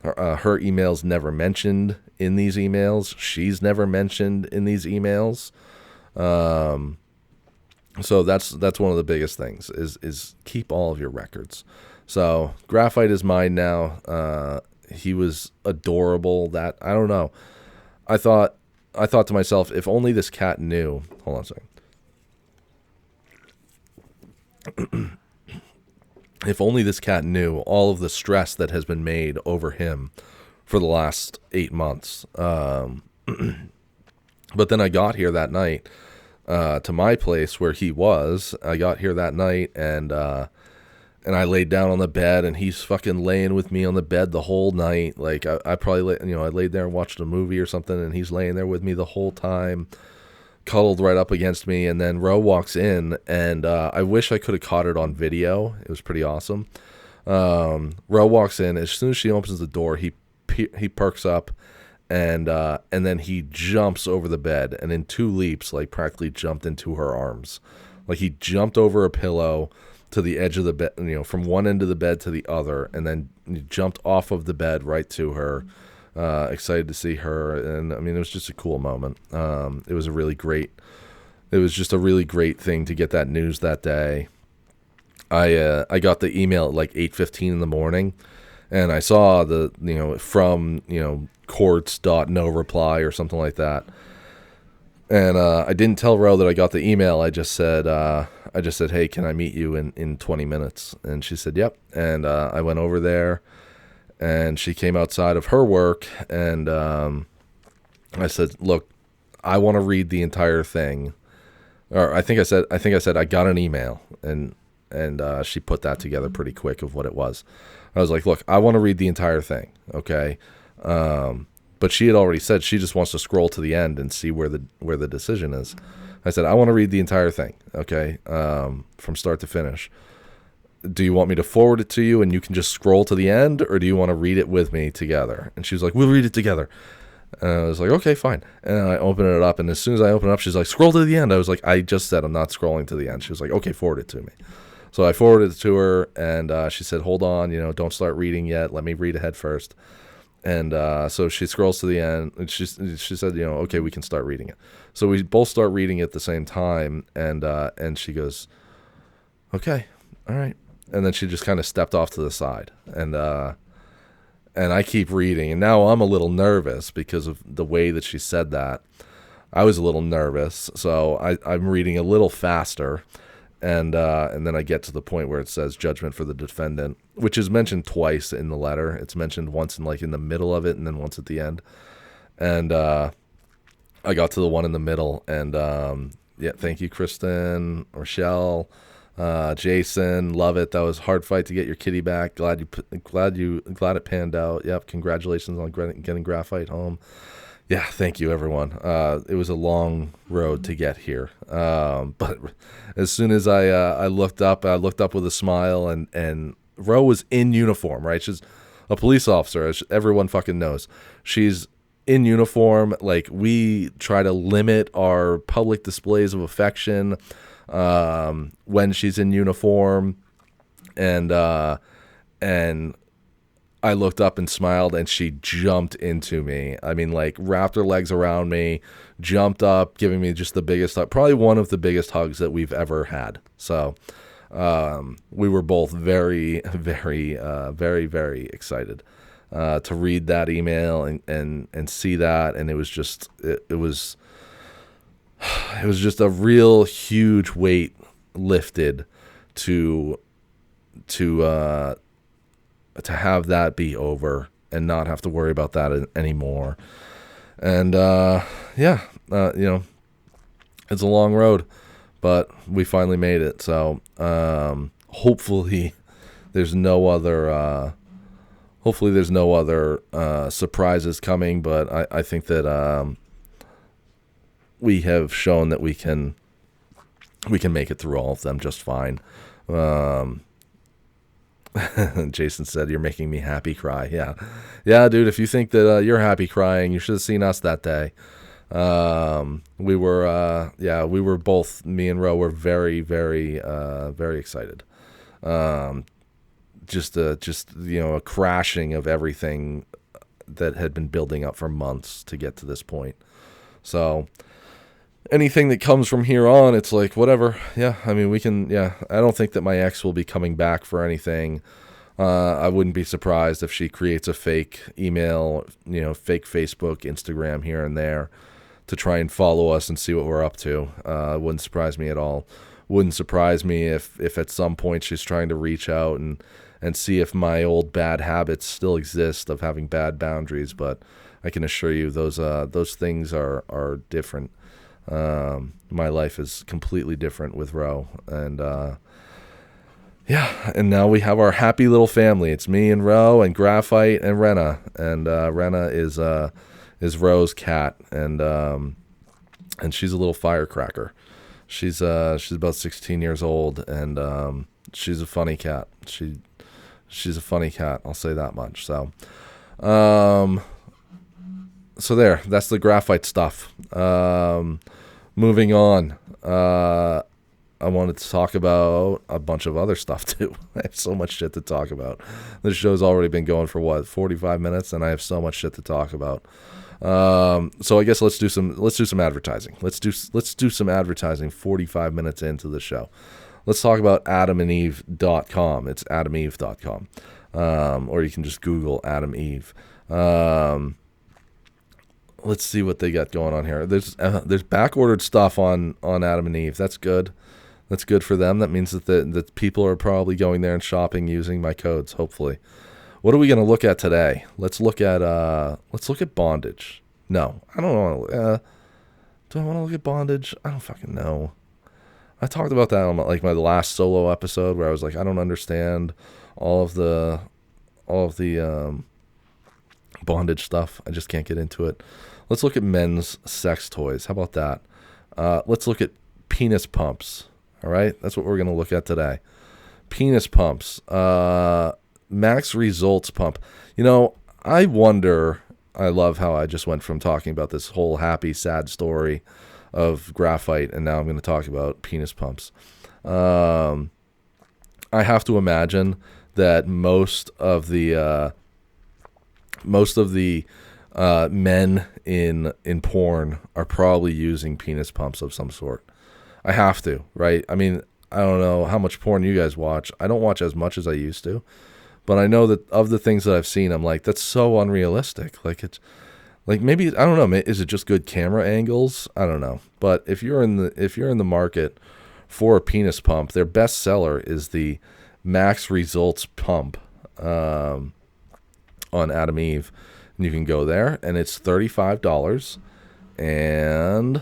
[SPEAKER 1] Her email's never mentioned in these emails. She's never mentioned in these emails. So that's one of the biggest things is keep all of your records. So Graphite is mine now. He was adorable. That I don't know. I thought to myself, if only this cat knew. Hold on a second. If only this cat knew all of the stress that has been made over him for the last 8 months. But then I got here that night to my place where he was. I got here that night and I laid down on the bed, and he's fucking laying with me on the bed the whole night. Like I probably, I laid there and watched a movie or something, and he's laying there with me the whole time, cuddled right up against me. And then Ro walks in, and I wish I could have caught it on video. It was pretty awesome. Ro walks in. As soon as she opens the door, he perks up, and then he jumps over the bed, and in 2 leaps, like practically jumped into her arms. Like he jumped over a pillow to the edge of the bed, from one end of the bed to the other, and then jumped off of the bed right to her. Excited to see her, and I mean, it was just a cool moment. It was just a really great thing to get that news that day. I got the email at like 8:15 in the morning, and I saw the from courts.no reply or something like that. And I didn't tell Ro that I got the email. I just said I just said, hey, can I meet you in 20 minutes? And she said, yep. And I went over there, and she came outside of her work, and I said, look, I want to read the entire thing. Or I think I said I got an email, and she put that together pretty quick of what it was. I was like, look, I want to read the entire thing, okay? But she had already said she just wants to scroll to the end and see where the decision is. I said, I want to read the entire thing, okay, from start to finish. Do you want me to forward it to you and you can just scroll to the end, or do you want to read it with me together? And she was like, we'll read it together. And I was like, okay, fine. And I opened it up, and as soon as I opened it up, she's like, scroll to the end. I was like, I just said I'm not scrolling to the end. She was like, okay, forward it to me. So I forwarded it to her, and she said, hold on, don't start reading yet. Let me read ahead first. And so she scrolls to the end, and she said, okay, we can start reading it. So we both start reading at the same time, and she goes, okay, all right. And then she just kind of stepped off to the side, and I keep reading, and now I'm a little nervous because of the way that she said that. I was a little nervous, so I'm reading a little faster. And then I get to the point where it says judgment for the defendant, which is mentioned twice in the letter. It's mentioned once in the middle of it, and then once at the end. And I got to the one in the middle, and thank you, Kristen, Rochelle, Jason, love it. That was a hard fight to get your kitty back. Glad it panned out. Yep, congratulations on getting Graphite home. Yeah, thank you, everyone. It was a long road to get here. But as soon as I looked up with a smile, and Ro was in uniform, right? She's a police officer, as everyone fucking knows. She's in uniform. Like, we try to limit our public displays of affection when she's in uniform. And I looked up and smiled, and she jumped into me. I mean, like, wrapped her legs around me, jumped up, giving me just the biggest hug, probably one of the biggest hugs that we've ever had. So we were both very, very, very, very excited to read that email and see that. And it was just, it was just a real huge weight lifted to have that be over and not have to worry about that anymore. And it's a long road, but we finally made it. So hopefully there's no other surprises coming, but I think that we have shown that we can make it through all of them just fine. Jason said, "You're making me happy cry." Yeah, dude. If you think that you're happy crying, you should have seen us that day. We were both. Me and Ro were very, very, very excited. Just a crashing of everything that had been building up for months to get to this point. So anything that comes from here on, it's like, whatever. Yeah, I mean, we can, I don't think that my ex will be coming back for anything. I wouldn't be surprised if she creates a fake email, fake Facebook, Instagram here and there to try and follow us and see what we're up to. Wouldn't surprise me at all. Wouldn't surprise me if at some point she's trying to reach out and see if my old bad habits still exist of having bad boundaries. But I can assure you those things are different. My life is completely different with Ro, and and now we have our happy little family. It's me and Ro and Graphite and Renna, and Renna is Ro's cat, and she's a little firecracker. She's about 16 years old, and she's a funny cat. She's a funny cat, I'll say that much. So there, that's the Graphite stuff. Moving on, I wanted to talk about a bunch of other stuff too. I have so much shit to talk about. This show's already been going for 45 minutes, and I have so much shit to talk about. So I guess let's do some advertising. Let's do some advertising 45 minutes into the show. Let's talk about adamandeve.com. It's adameve.com. Or you can just Google Adam Eve. Let's see what they got going on here. There's back-ordered stuff on Adam and Eve. That's good. That's good for them. That means that that people are probably going there and shopping using my codes, hopefully. What are we going to look at today? Let's look at bondage. No, I don't know. Do I want to look at bondage? I don't fucking know. I talked about that on my last solo episode where I was like, I don't understand all of the bondage stuff. I just can't get into it. Let's look at men's sex toys. How about that? Let's look at penis pumps. All right, that's what we're going to look at today. Penis pumps. Max Results pump. I wonder. I love how I just went from talking about this whole happy, sad story of graphite, and now I'm going to talk about penis pumps. I have to imagine that most of the men in porn are probably using penis pumps of some sort. I have to, right? I mean, I don't know how much porn you guys watch. I don't watch as much as I used to, but I know that of the things that I've seen, I'm like, that's so unrealistic. Like, it's like, maybe, I don't know, is it just good camera angles? I don't know. But if you're in the market for a penis pump, their best seller is the Max Results pump on Adam Eve. And you can go there, and it's $35. And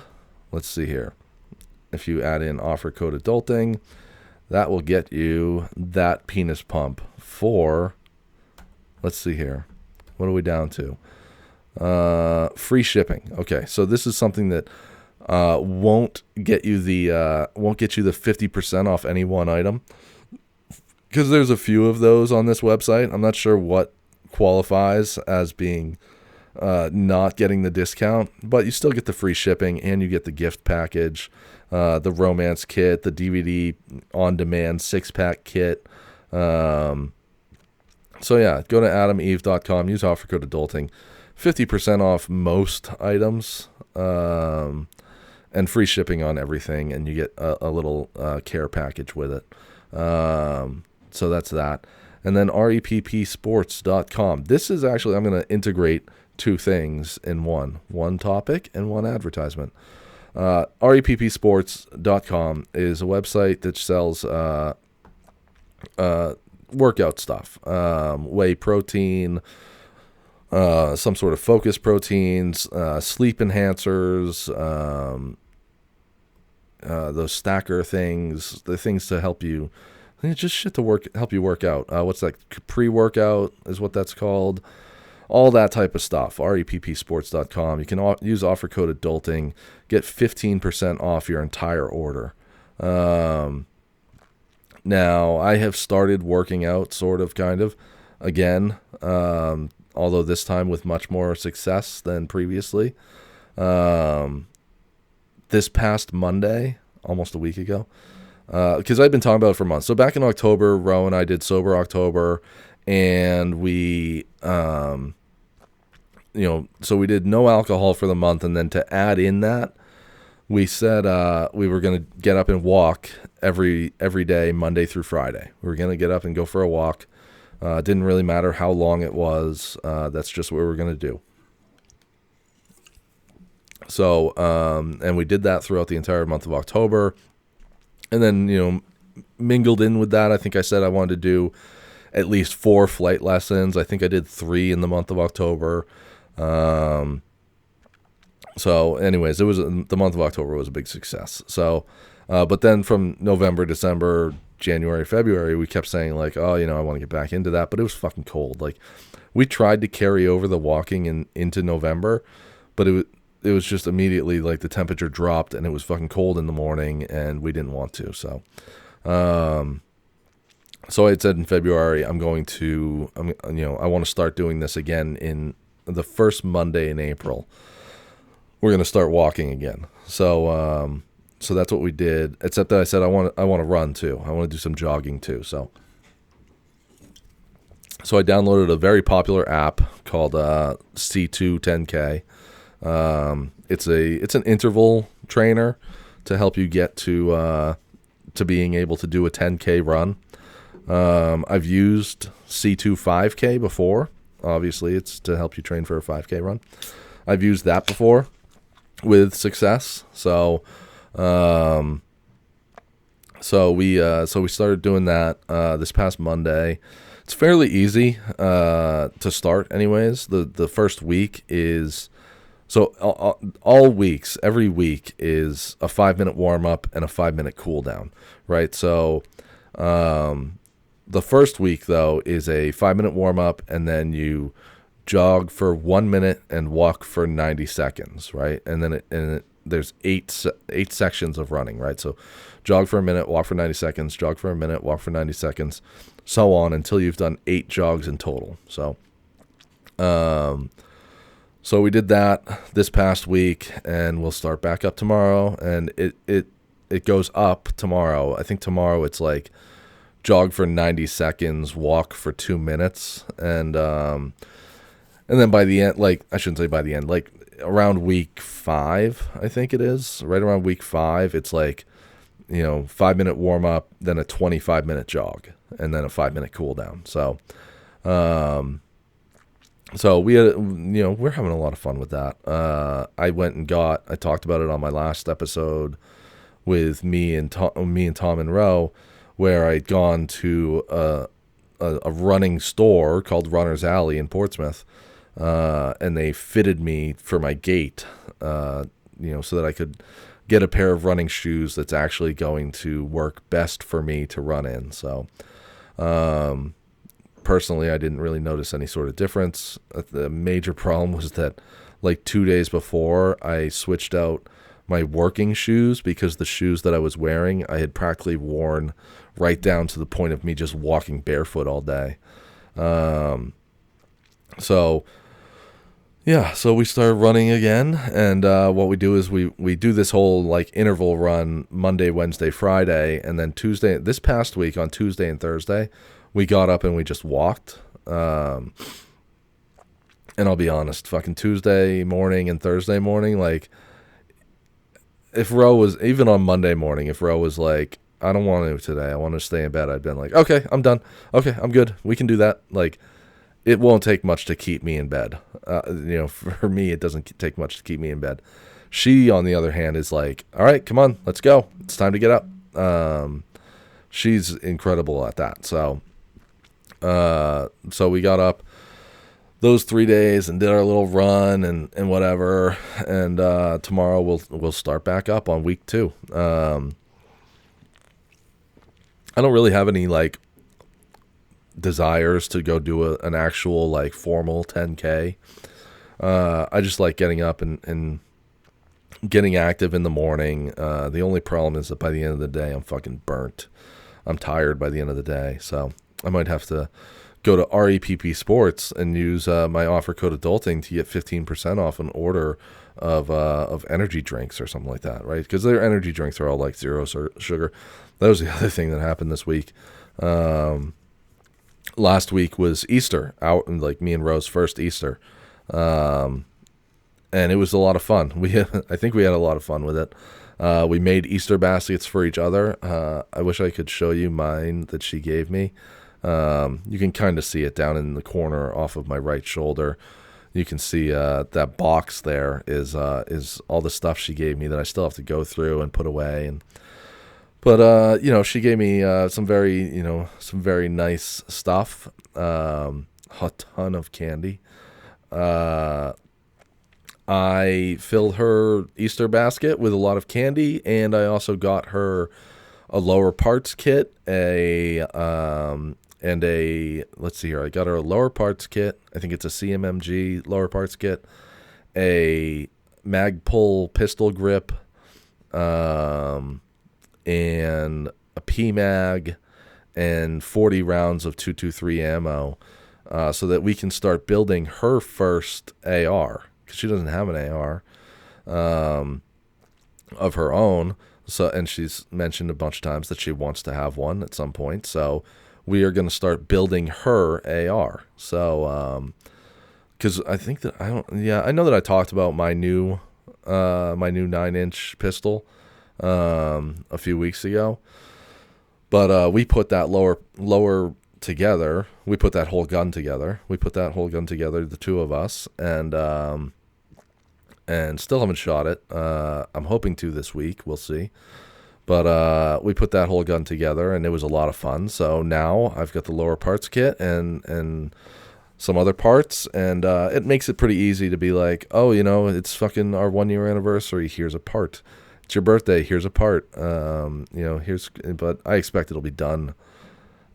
[SPEAKER 1] let's see here. If you add in offer code adulting, that will get you that penis pump for, let's see here. What are we down to? Free shipping. Okay, so this is something that won't get you the 50% off any one item, because there's a few of those on this website. I'm not sure what qualifies as being not getting the discount, but you still get the free shipping and you get the gift package, the romance kit, the DVD on demand 6-pack kit. So yeah, go to adameve.com, use offer code adulting, 50% off most items, and free shipping on everything, and you get a little care package with it. So that's that. And then reppsports.com. This is actually, I'm going to integrate two things in one topic and one advertisement. reppsports.com is a website that sells workout stuff, whey protein, some sort of focus proteins, sleep enhancers, those stacker things, the things to help you, just shit to help you work out. What's that? Pre-workout is what that's called. All that type of stuff. reppsports.com. You can use offer code adulting, get 15% off your entire order. Now, I have started working out, kind of, again, although this time with much more success than previously. This past Monday, almost a week ago, because I've been talking about it for months. So back in October, Ro and I did Sober October, and we, so we did no alcohol for the month, and then to add in that, we said we were going to get up and walk every day, Monday through Friday. We were going to get up and go for a walk. Didn't really matter how long it was. That's just what we were going to do. So, and we did that throughout the entire month of October. And then, mingled in with that, I think I said I wanted to do at least 4 flight lessons. I think I did 3 in the month of October. So anyways, the month of October was a big success. So, but then from November, December, January, February, we kept saying like, oh, I want to get back into that, but it was fucking cold. Like, we tried to carry over the walking into November, but it was just immediately like the temperature dropped and it was fucking cold in the morning and we didn't want to. So, so I had said in February, I want to start doing this again in the first Monday in April. We're going to start walking again. So, so that's what we did, except that I said, I want to run too. I want to do some jogging too. So I downloaded a very popular app called C2 10K. It's an interval trainer to help you get to being able to do a 10K run. I've used C2 5K before. Obviously, it's to help you train for a 5K run. I've used that before with success. So So we started doing that this past Monday. It's fairly easy to start, anyways. The first week is all weeks. Every week is a 5-minute warm up and a 5-minute cool down, right? So the first week though is a 5-minute warm up, and then you jog for 1 minute and walk for 90 seconds, right? And then there's eight sections of running, right? So jog for a minute, walk for 90 seconds, jog for a minute, walk for 90 seconds, so on until you've done 8 jogs in total. So we did that this past week, and we'll start back up tomorrow, and it goes up tomorrow. I think tomorrow it's like jog for 90 seconds, walk for 2 minutes, and then by the end, like, I shouldn't say by the end, like around week 5, I think it is, right around week 5, it's like, 5-minute warm up, then a 25-minute jog, and then a 5-minute cool down. So we had, we're having a lot of fun with that. I talked about it on my last episode with me and Tom and Ro, where I'd gone to a running store called Runner's Alley in Portsmouth, and they fitted me for my gait, so that I could get a pair of running shoes that's actually going to work best for me to run in. So, personally, I didn't really notice any sort of difference. The major problem was that, like 2 days before, I switched out my working shoes because the shoes that I was wearing, I had practically worn right down to the point of me just walking barefoot all day. So we started running again, and what we do is we do this whole like interval run Monday, Wednesday, Friday, and then Tuesday. This past week on Tuesday and Thursday, we got up and we just walked. And I'll be honest, fucking Tuesday morning and Thursday morning, like, if Ro was, even on Monday morning, if Ro was like, I don't want to today, I want to stay in bed, I'd been like, okay, I'm done. Okay, I'm good. We can do that. Like, it won't take much to keep me in bed. For me, it doesn't take much to keep me in bed. She, on the other hand, is like, all right, come on, let's go. It's time to get up. She's incredible at that. So we got up those 3 days and did our little run and whatever. And tomorrow we'll start back up on week 2. I don't really have any like desires to go do an actual like formal 10K. I just like getting up and getting active in the morning. The only problem is that by the end of the day, I'm fucking burnt. I'm tired by the end of the day. So I might have to go to REPP Sports and use my offer code adulting to get 15% off an order of energy drinks or something like that, right? Because their energy drinks are all like 0 sugar. That was the other thing that happened this week. Last week was Easter, out and like me and Rose first Easter, and it was a lot of fun. I think we had a lot of fun with it. We made Easter baskets for each other. I wish I could show you mine that she gave me. You can kind of see it down in the corner off of my right shoulder. You can see that box there is all the stuff she gave me that I still have to go through and put away. But she gave me some very nice stuff. A ton of candy. I filled her Easter basket with a lot of candy, and I also got her a lower parts kit, let's see here. I got her a lower parts kit. I think it's a CMMG lower parts kit, a Magpul pistol grip, and a PMag, and 40 rounds of 223 ammo, so that we can start building her first AR, because she doesn't have an AR of her own. So, and she's mentioned a bunch of times that she wants to have one at some point. So we are going to start building her AR. So, because I think that I know that I talked about my new 9-inch pistol a few weeks ago, but we put that lower together. We put that whole gun together. The two of us, and still haven't shot it. I'm hoping to this week. We'll see. But we put that whole gun together, and it was a lot of fun. So now I've got the lower parts kit and some other parts, and it makes it pretty easy to be like, oh, it's fucking our 1 year anniversary. Here's a part. It's your birthday. Here's a part. But I expect it'll be done.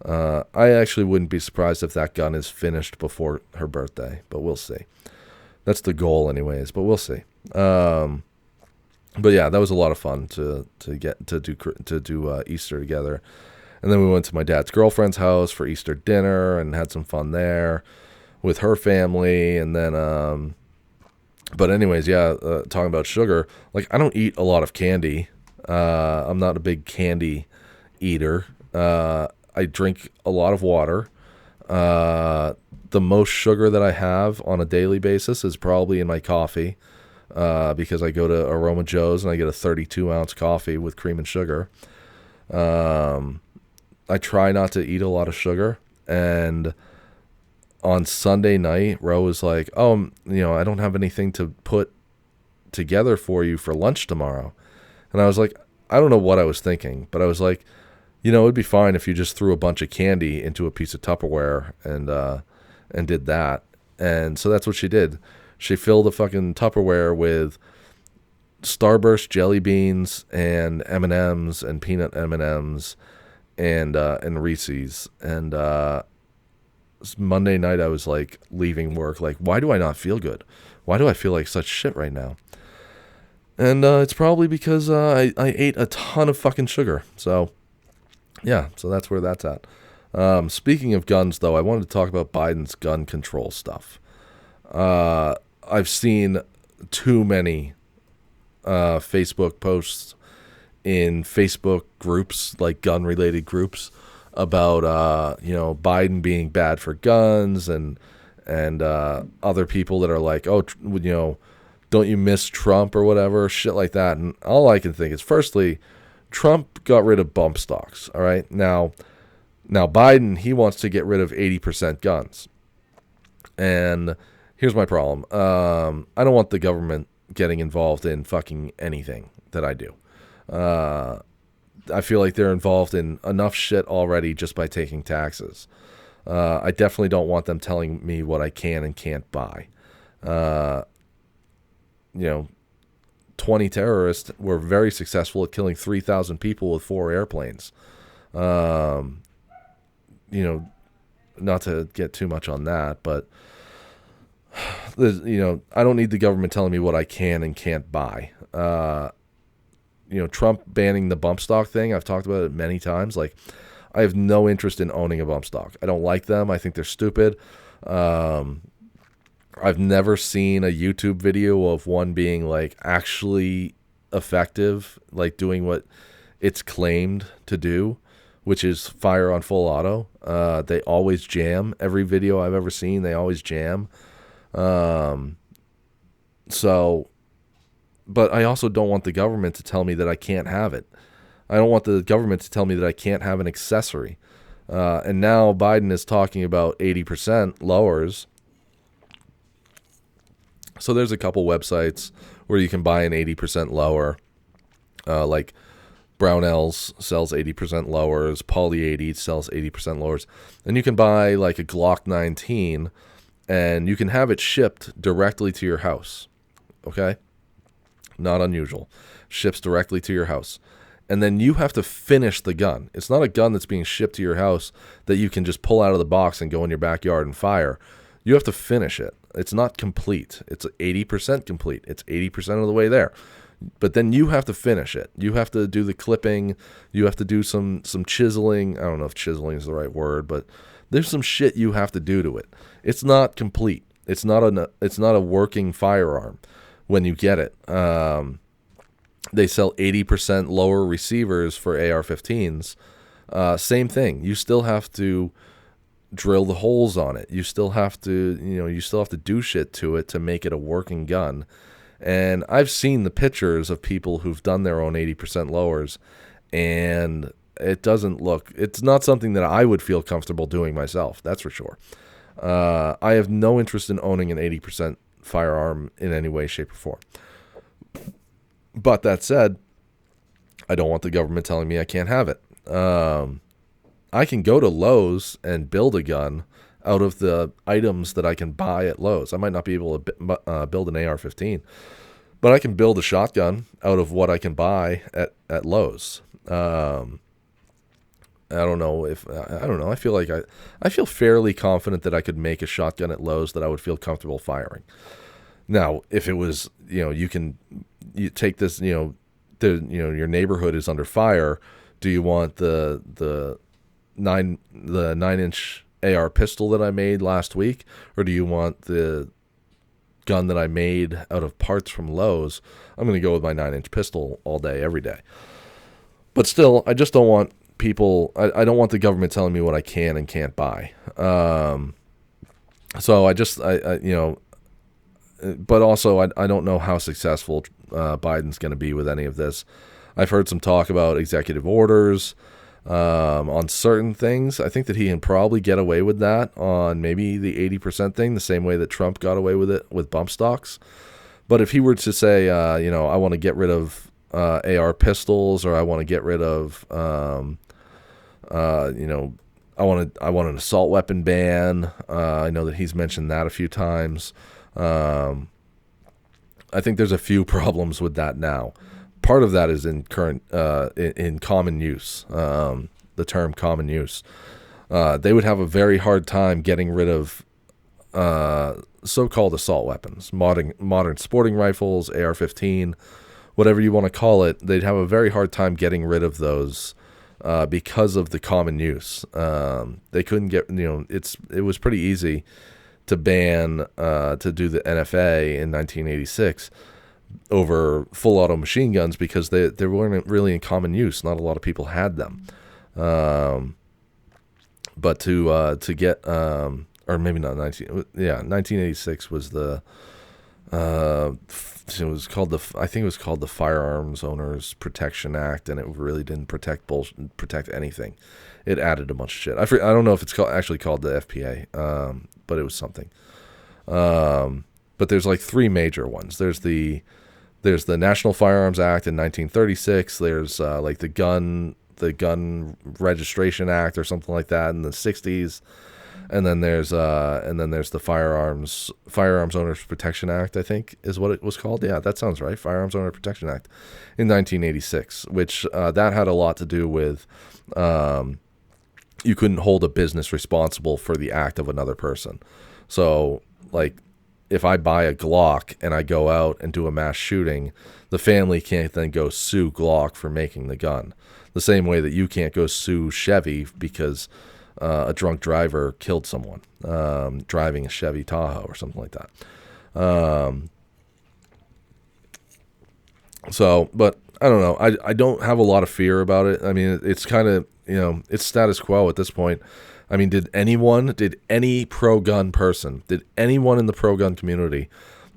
[SPEAKER 1] I actually wouldn't be surprised if that gun is finished before her birthday, but we'll see. That's the goal anyways, but we'll see. But yeah, that was a lot of fun to do Easter together. And then we went to my dad's girlfriend's house for Easter dinner and had some fun there with her family. And then, but anyways, talking about sugar, like I don't eat a lot of candy. I'm not a big candy eater. I drink a lot of water. The most sugar that I have on a daily basis is probably in my coffee, because I go to Aroma Joe's and I get a 32-ounce coffee with cream and sugar. I try not to eat a lot of sugar. And on Sunday night, Ro was like, oh, I don't have anything to put together for you for lunch tomorrow. And I was like, I don't know what I was thinking, but I was like, it'd be fine if you just threw a bunch of candy into a piece of Tupperware and did that. And so that's what she did. She filled a fucking Tupperware with Starburst jelly beans and M&Ms and peanut M&Ms and Reese's. And Monday night I was like leaving work, like, why do I not feel good? Why do I feel like such shit right now? And it's probably because I ate a ton of fucking sugar. So yeah, so that's where that's at. Speaking of guns, though, I wanted to talk about Biden's gun control stuff. I've seen too many Facebook posts in Facebook groups, like gun-related groups, about Biden being bad for guns and other people that are like, oh, don't you miss Trump or whatever, shit like that. And all I can think is, firstly, Trump got rid of bump stocks, all right? Now Biden, he wants to get rid of 80% guns. And here's my problem. I don't want the government getting involved in fucking anything that I do. I feel like they're involved in enough shit already just by taking taxes. I definitely don't want them telling me what I can and can't buy. 20 terrorists were very successful at killing 3,000 people with 4 airplanes. Not to get too much on that, but I don't need the government telling me what I can and can't buy. Trump banning the bump stock thing, I've talked about it many times. Like, I have no interest in owning a bump stock. I don't like them. I think they're stupid. I've never seen a YouTube video of one being like actually effective, like doing what it's claimed to do, which is fire on full auto. They always jam. Every video I've ever seen, they always jam. But I also don't want the government to tell me that I can't have it. I don't want the government to tell me that I can't have an accessory. And now Biden is talking about 80% lowers. So there's a couple websites where you can buy an 80% lower, like Brownells sells 80% lowers, Poly 80 sells 80% lowers, and you can buy like a Glock 19, and you can have it shipped directly to your house. Okay, not unusual. Ships directly to your house, and then you have to finish the gun. It's not a gun that's being shipped to your house that you can just pull out of the box and go in your backyard and fire. You have to finish it. It's not complete. It's 80% complete. It's 80% of the way there. But then you have to finish it. You have to do the clipping. You have to do some chiseling. I don't know if chiseling is the right word, but there's some shit you have to do to it. It's not complete. It's not a working firearm when you get it. They sell 80% lower receivers for AR-15s. Same thing. You still have to drill the holes on it. You still have to do shit to it to make it a working gun. And I've seen the pictures of people who've done their own 80% lowers, and it's not something that I would feel comfortable doing myself. That's for sure. I have no interest in owning an 80% firearm in any way, shape, or form. But that said, I don't want the government telling me I can't have it. I can go to Lowe's and build a gun out of the items that I can buy at Lowe's. I might not be able to build an AR-15, but I can build a shotgun out of what I can buy at Lowe's. I don't know. I feel like I feel fairly confident that I could make a shotgun at Lowe's that I would feel comfortable firing. Now, if it was, you take this, your neighborhood is under fire. Do you want the 9-inch AR pistol that I made last week, or do you want the gun that I made out of parts from Lowe's? I'm going to go with my 9-inch pistol all day, every day. But still, I just don't want people. I don't want the government telling me what I can and can't buy. So but also I don't know how successful Biden's going to be with any of this. I've heard some talk about executive orders on certain things. I think that he can probably get away with that on maybe the 80% thing, the same way that Trump got away with it with bump stocks. But if he were to say, I want to get rid of AR pistols, or I want to get rid of, I want an assault weapon ban. I know that he's mentioned that a few times. I think there's a few problems with that now. Part of that is in current in common use, the term common use. They would have a very hard time getting rid of so-called assault weapons, modern sporting rifles, AR-15, whatever you want to call it. They'd have a very hard time getting rid of those because of the common use. They couldn't get, it was pretty easy to ban, to do the NFA in 1986 over full auto machine guns because they weren't really in common use. Not a lot of people had them. But to get, or maybe not 1986 was the, it was called I think it was called the Firearms Owners Protection Act, and it really didn't protect anything. It added a bunch of shit. I don't know if it's actually called the FPA, but it was something. But there's like three major ones. There's the National Firearms Act in 1936. There's like the Gun Registration Act or something like that in the 60s. And then there's the Firearms Owners Protection Act, I think is what it was called. Yeah, that sounds right. Firearms Owner Protection Act in 1986, which that had a lot to do with you couldn't hold a business responsible for the act of another person. So, like, if I buy a Glock and I go out and do a mass shooting, the family can't then go sue Glock for making the gun. The same way that you can't go sue Chevy because a drunk driver killed someone driving a Chevy Tahoe or something like that. But I don't know. I don't have a lot of fear about it. I mean, it's kind of, it's status quo at this point. I mean, did any pro-gun person, did anyone in the pro-gun community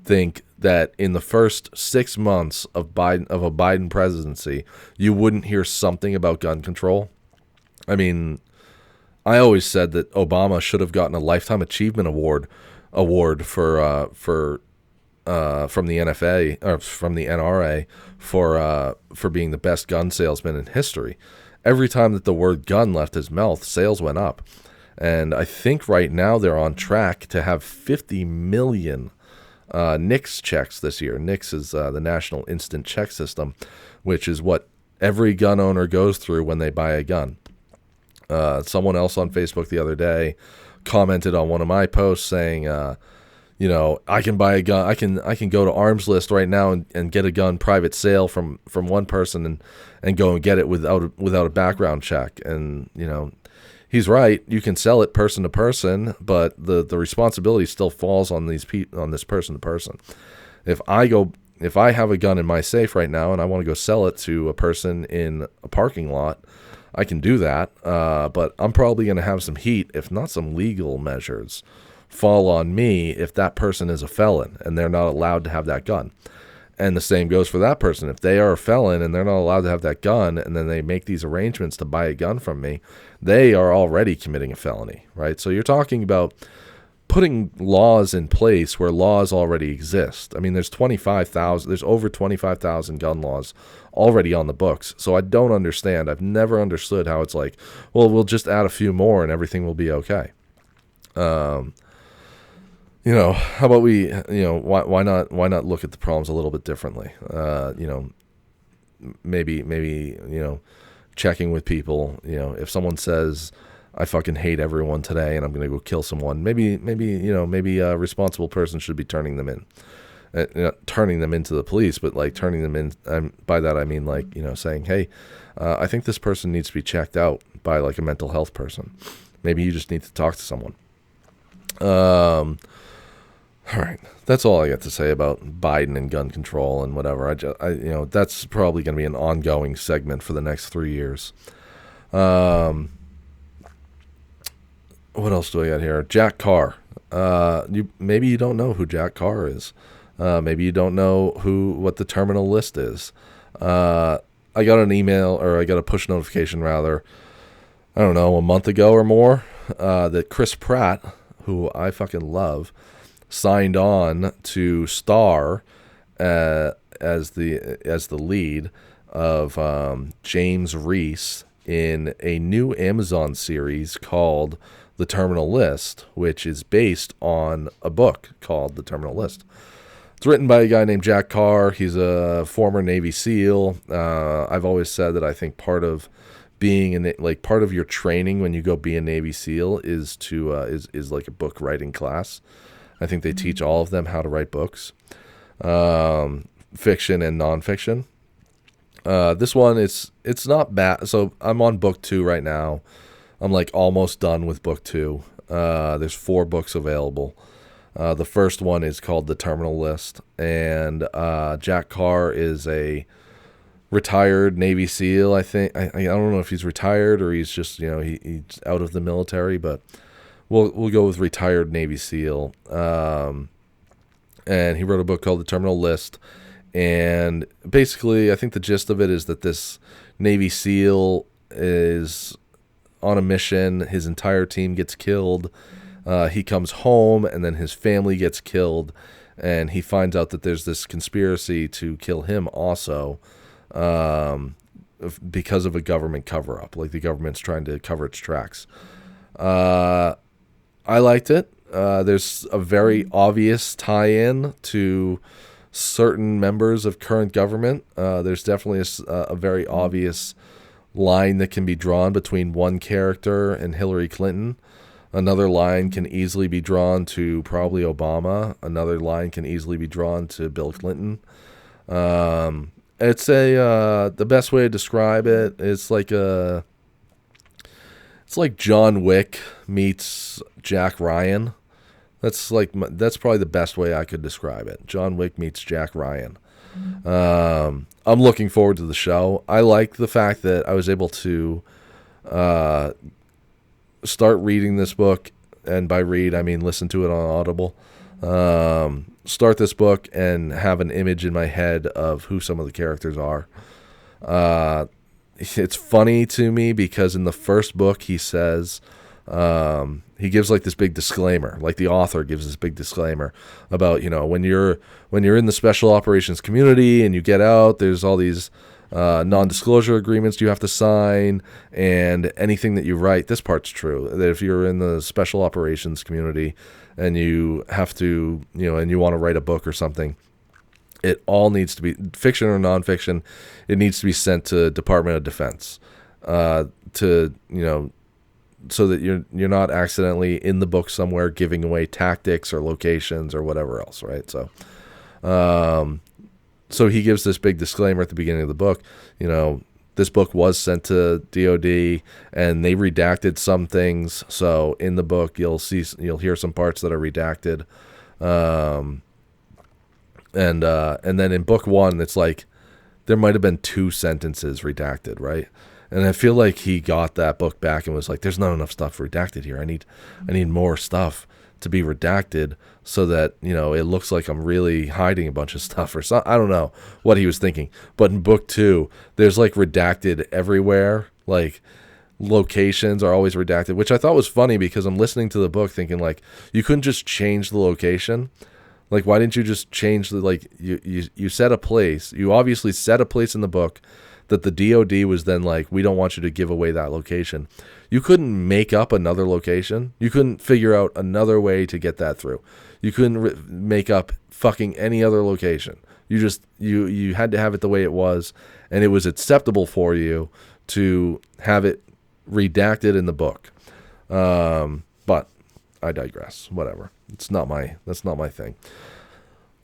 [SPEAKER 1] think that in the first 6 months of a Biden presidency, you wouldn't hear something about gun control? I mean, I always said that Obama should have gotten a Lifetime Achievement Award for from the NFA or from the NRA for being the best gun salesman in history. Every time that the word gun left his mouth, sales went up. And I think right now they're on track to have 50 million NICS checks this year. NICS is the National Instant Check System, which is what every gun owner goes through when they buy a gun. Someone else on Facebook the other day commented on one of my posts saying, I can buy a gun. I can go to Arms List right now and get a gun private sale from one person and go and get it without a background check. And he's right. You can sell it person to person, but the responsibility still falls on this person to person. If I have a gun in my safe right now and I want to go sell it to a person in a parking lot, I can do that. But I'm probably going to have some heat, if not some legal measures, fall on me if that person is a felon and they're not allowed to have that gun. And the same goes for that person. If they are a felon and they're not allowed to have that gun, and then they make these arrangements to buy a gun from me, they are already committing a felony, right? So you're talking about putting laws in place where laws already exist. I mean, there's over 25,000 gun laws already on the books. So I don't understand. I've never understood how it's like, well, we'll just add a few more and everything will be okay. How about we, why not look at the problems a little bit differently? Maybe, checking with people, if someone says, I fucking hate everyone today and I'm going to go kill someone, maybe a responsible person should be turning them in. Not turning them into the police, but like turning them in. By that I mean like, saying, hey, I think this person needs to be checked out by like a mental health person. Maybe you just need to talk to someone. All right, that's all I got to say about Biden and gun control and whatever. That's probably going to be an ongoing segment for the next 3 years. What else do I got here? Jack Carr. Maybe you don't know who Jack Carr is. Maybe you don't know what the terminal list is. I got an email, or I got a push notification rather, I don't know, a month ago or more, that Chris Pratt, who I fucking love, signed on to star as the lead of James Reese in a new Amazon series called The Terminal List, which is based on a book called The Terminal List. It's written by a guy named Jack Carr. He's a former Navy SEAL. I've always said that I think part of being part of your training when you go be a Navy SEAL is to is like a book writing class. I think they teach all of them how to write books, fiction and nonfiction. This one it's not bad. So I'm on book 2 right now. I'm like almost done with book 2. There's 4 books available. The first one is called The Terminal List, and Jack Carr is a retired Navy SEAL. I think I don't know if he's retired or he's just he's out of the military, but we'll go with retired Navy SEAL. And he wrote a book called The Terminal List, and basically I think the gist of it is that this Navy SEAL is on a mission. His entire team gets killed. He comes home, and then his family gets killed, and he finds out that there's this conspiracy to kill him also, because of a government cover-up. Like the government's trying to cover its tracks. I liked it. There's a very obvious tie-in to certain members of current government. There's definitely a very obvious line that can be drawn between one character and Hillary Clinton. Another line can easily be drawn to probably Obama. Another line can easily be drawn to Bill Clinton. It's the best way to describe it. It's like John Wick meets Jack Ryan. That's probably the best way I could describe it. John Wick meets Jack Ryan. I'm looking forward to the show. I like the fact that I was able to start reading this book, and by read I mean listen to it on Audible. Start this book and have an image in my head of who some of the characters are. It's funny to me because in the first book he says, he gives like this big disclaimer, like the author gives this big disclaimer about, when you're in the special operations community and you get out, there's all these non-disclosure agreements you have to sign, and anything that you write, this part's true, that if you're in the special operations community and you have to, and you want to write a book or something, it all needs to be, fiction or nonfiction, it needs to be sent to Department of Defense, so that you're not accidentally in the book somewhere giving away tactics or locations or whatever else, right? So he gives this big disclaimer at the beginning of the book. This book was sent to DOD, and they redacted some things. So in the book, you'll hear some parts that are redacted. And then in book 1, it's like there might have been 2 sentences redacted, right? And I feel like he got that book back and was like, "There's not enough stuff redacted here. I need more stuff to be redacted so that it looks like I'm really hiding a bunch of stuff or something." I don't know what he was thinking, but in book 2, there's like redacted everywhere, like locations are always redacted, which I thought was funny because I'm listening to the book thinking like you couldn't just change the location. Like, why didn't you just change the, like, you set a place. You obviously set a place in the book that the DOD was then like, we don't want you to give away that location. You couldn't make up another location. You couldn't figure out another way to get that through. You couldn't make up fucking any other location. You just, you had to have it the way it was, and it was acceptable for you to have it redacted in the book. But I digress. Whatever. That's not my thing.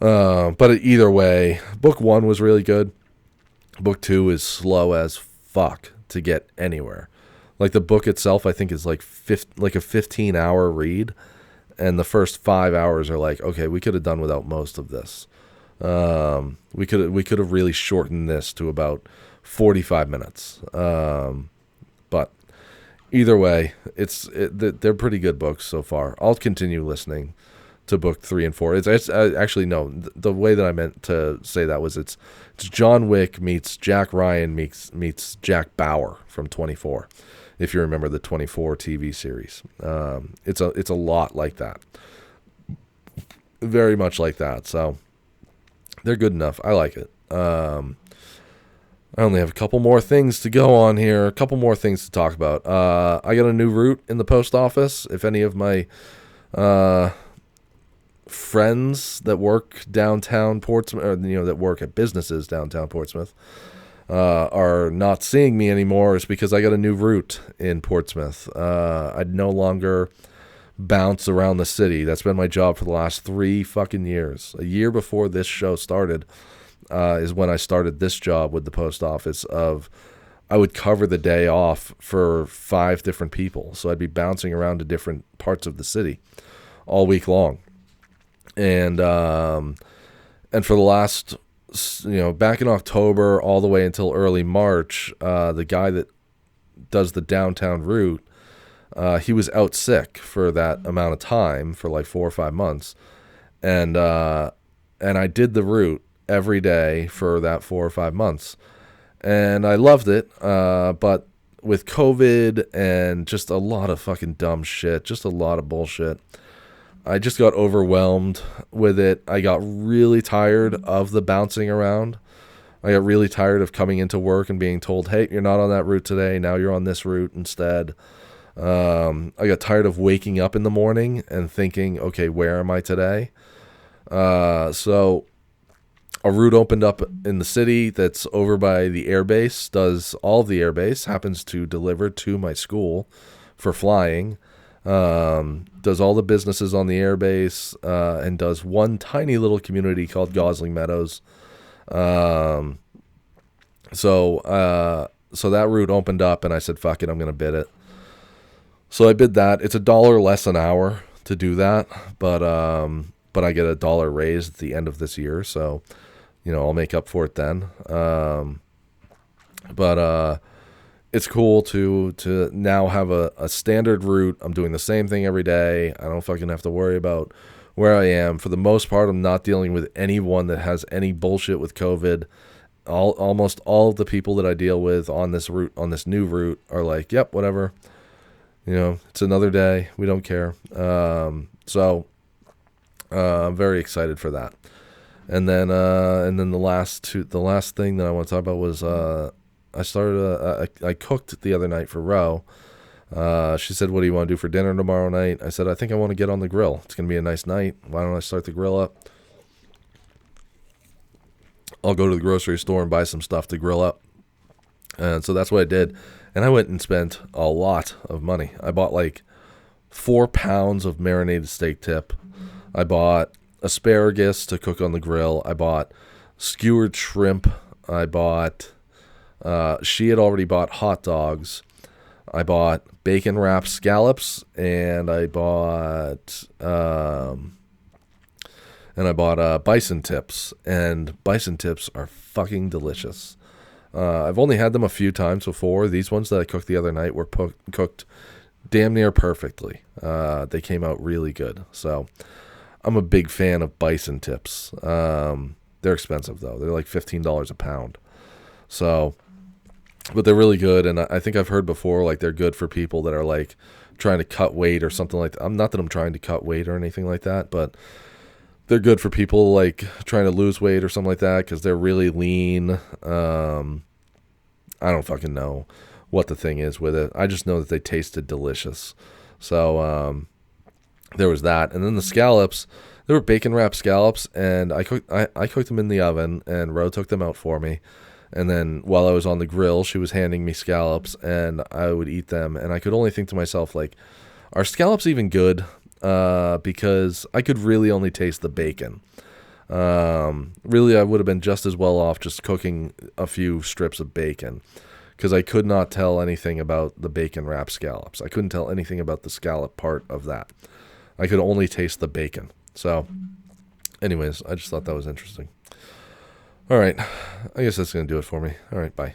[SPEAKER 1] But either way, book 1 was really good. Book 2 is slow as fuck to get anywhere. Like, the book itself, I think, is like a 15-hour read, and the first 5 hours are like, okay, we could have done without most of this. We could have really shortened this to about 45 minutes. But either way, they're pretty good books so far. I'll continue listening to book 3 and 4. It's actually, no, the way that I meant to say that was it's John Wick meets Jack Ryan meets Jack Bauer from 24. If you remember the 24 TV series, it's a lot like that, very much like that. So they're good enough. I like it. I only have a couple more things to go on here, a couple more things to talk about. I got a new route in the post office. If any of my friends that work downtown Portsmouth, or that work at businesses downtown Portsmouth, are not seeing me anymore, it's because I got a new route in Portsmouth. I'd no longer bounce around the city. That's been my job for the last 3 fucking years. A year before this show started is when I started this job with the post office. I would cover the day off for 5 different people, so I'd be bouncing around to different parts of the city all week long. And for the last, back in October all the way until early March, the guy that does the downtown route, he was out sick for that amount of time, for like 4 or 5 months, and I did the route every day for that 4 or 5 months, and I loved it. But with COVID and just a lot of fucking dumb shit, just a lot of bullshit, I just got overwhelmed with it. I got really tired of the bouncing around. I got really tired of coming into work and being told, hey, you're not on that route today. Now you're on this route instead. I got tired of waking up in the morning and thinking, okay, where am I today? So a route opened up in the city that's over by the airbase, does all of the airbase, happens to deliver to my school for flying. Does all the businesses on the airbase, and does one tiny little community called Gosling Meadows. So that route opened up, and I said, fuck it, I'm going to bid it. So I bid that. It's $1 less an hour to do that, but I get $1 raise at the end of this year, so, I'll make up for it then. But it's cool to now have a standard route. I'm doing the same thing every day. I don't fucking have to worry about where I am. For the most part, I'm not dealing with anyone that has any bullshit with COVID. Almost all of the people that I deal with on this route, on this new route, are like, yep, whatever. It's another day. We don't care. So I'm very excited for that. And then the last thing that I want to talk about was I cooked the other night for Ro. She said, what do you want to do for dinner tomorrow night? I said, I think I want to get on the grill. It's going to be a nice night. Why don't I start the grill up? I'll go to the grocery store and buy some stuff to grill up. And so that's what I did. And I went and spent a lot of money. I bought like 4 pounds of marinated steak tip. I bought asparagus to cook on the grill. I bought skewered shrimp. I bought... she had already bought hot dogs. I bought bacon wrapped scallops, and I bought bison tips. And bison tips are fucking delicious. I've only had them a few times before. These ones that I cooked the other night were cooked damn near perfectly. They came out really good. So I'm a big fan of bison tips. They're expensive though. They're like $15 a pound. So but they're really good. And I think I've heard before, like, they're good for people that are like trying to cut weight or something like that. I'm not that I'm trying to cut weight or anything like that, but they're good for people like trying to lose weight or something like that because they're really lean. I don't fucking know what the thing is with it. I just know that they tasted delicious. So there was that. And then the scallops, they were bacon wrapped scallops, and I cooked them in the oven, and Ro took them out for me. And then while I was on the grill, she was handing me scallops, and I would eat them. And I could only think to myself, like, are scallops even good? Because I could really only taste the bacon. Really, I would have been just as well off just cooking a few strips of bacon, because I could not tell anything about the bacon wrap scallops. I couldn't tell anything about the scallop part of that. I could only taste the bacon. So, anyways, I just thought that was interesting. All right, I guess that's going to do it for me. All right, bye.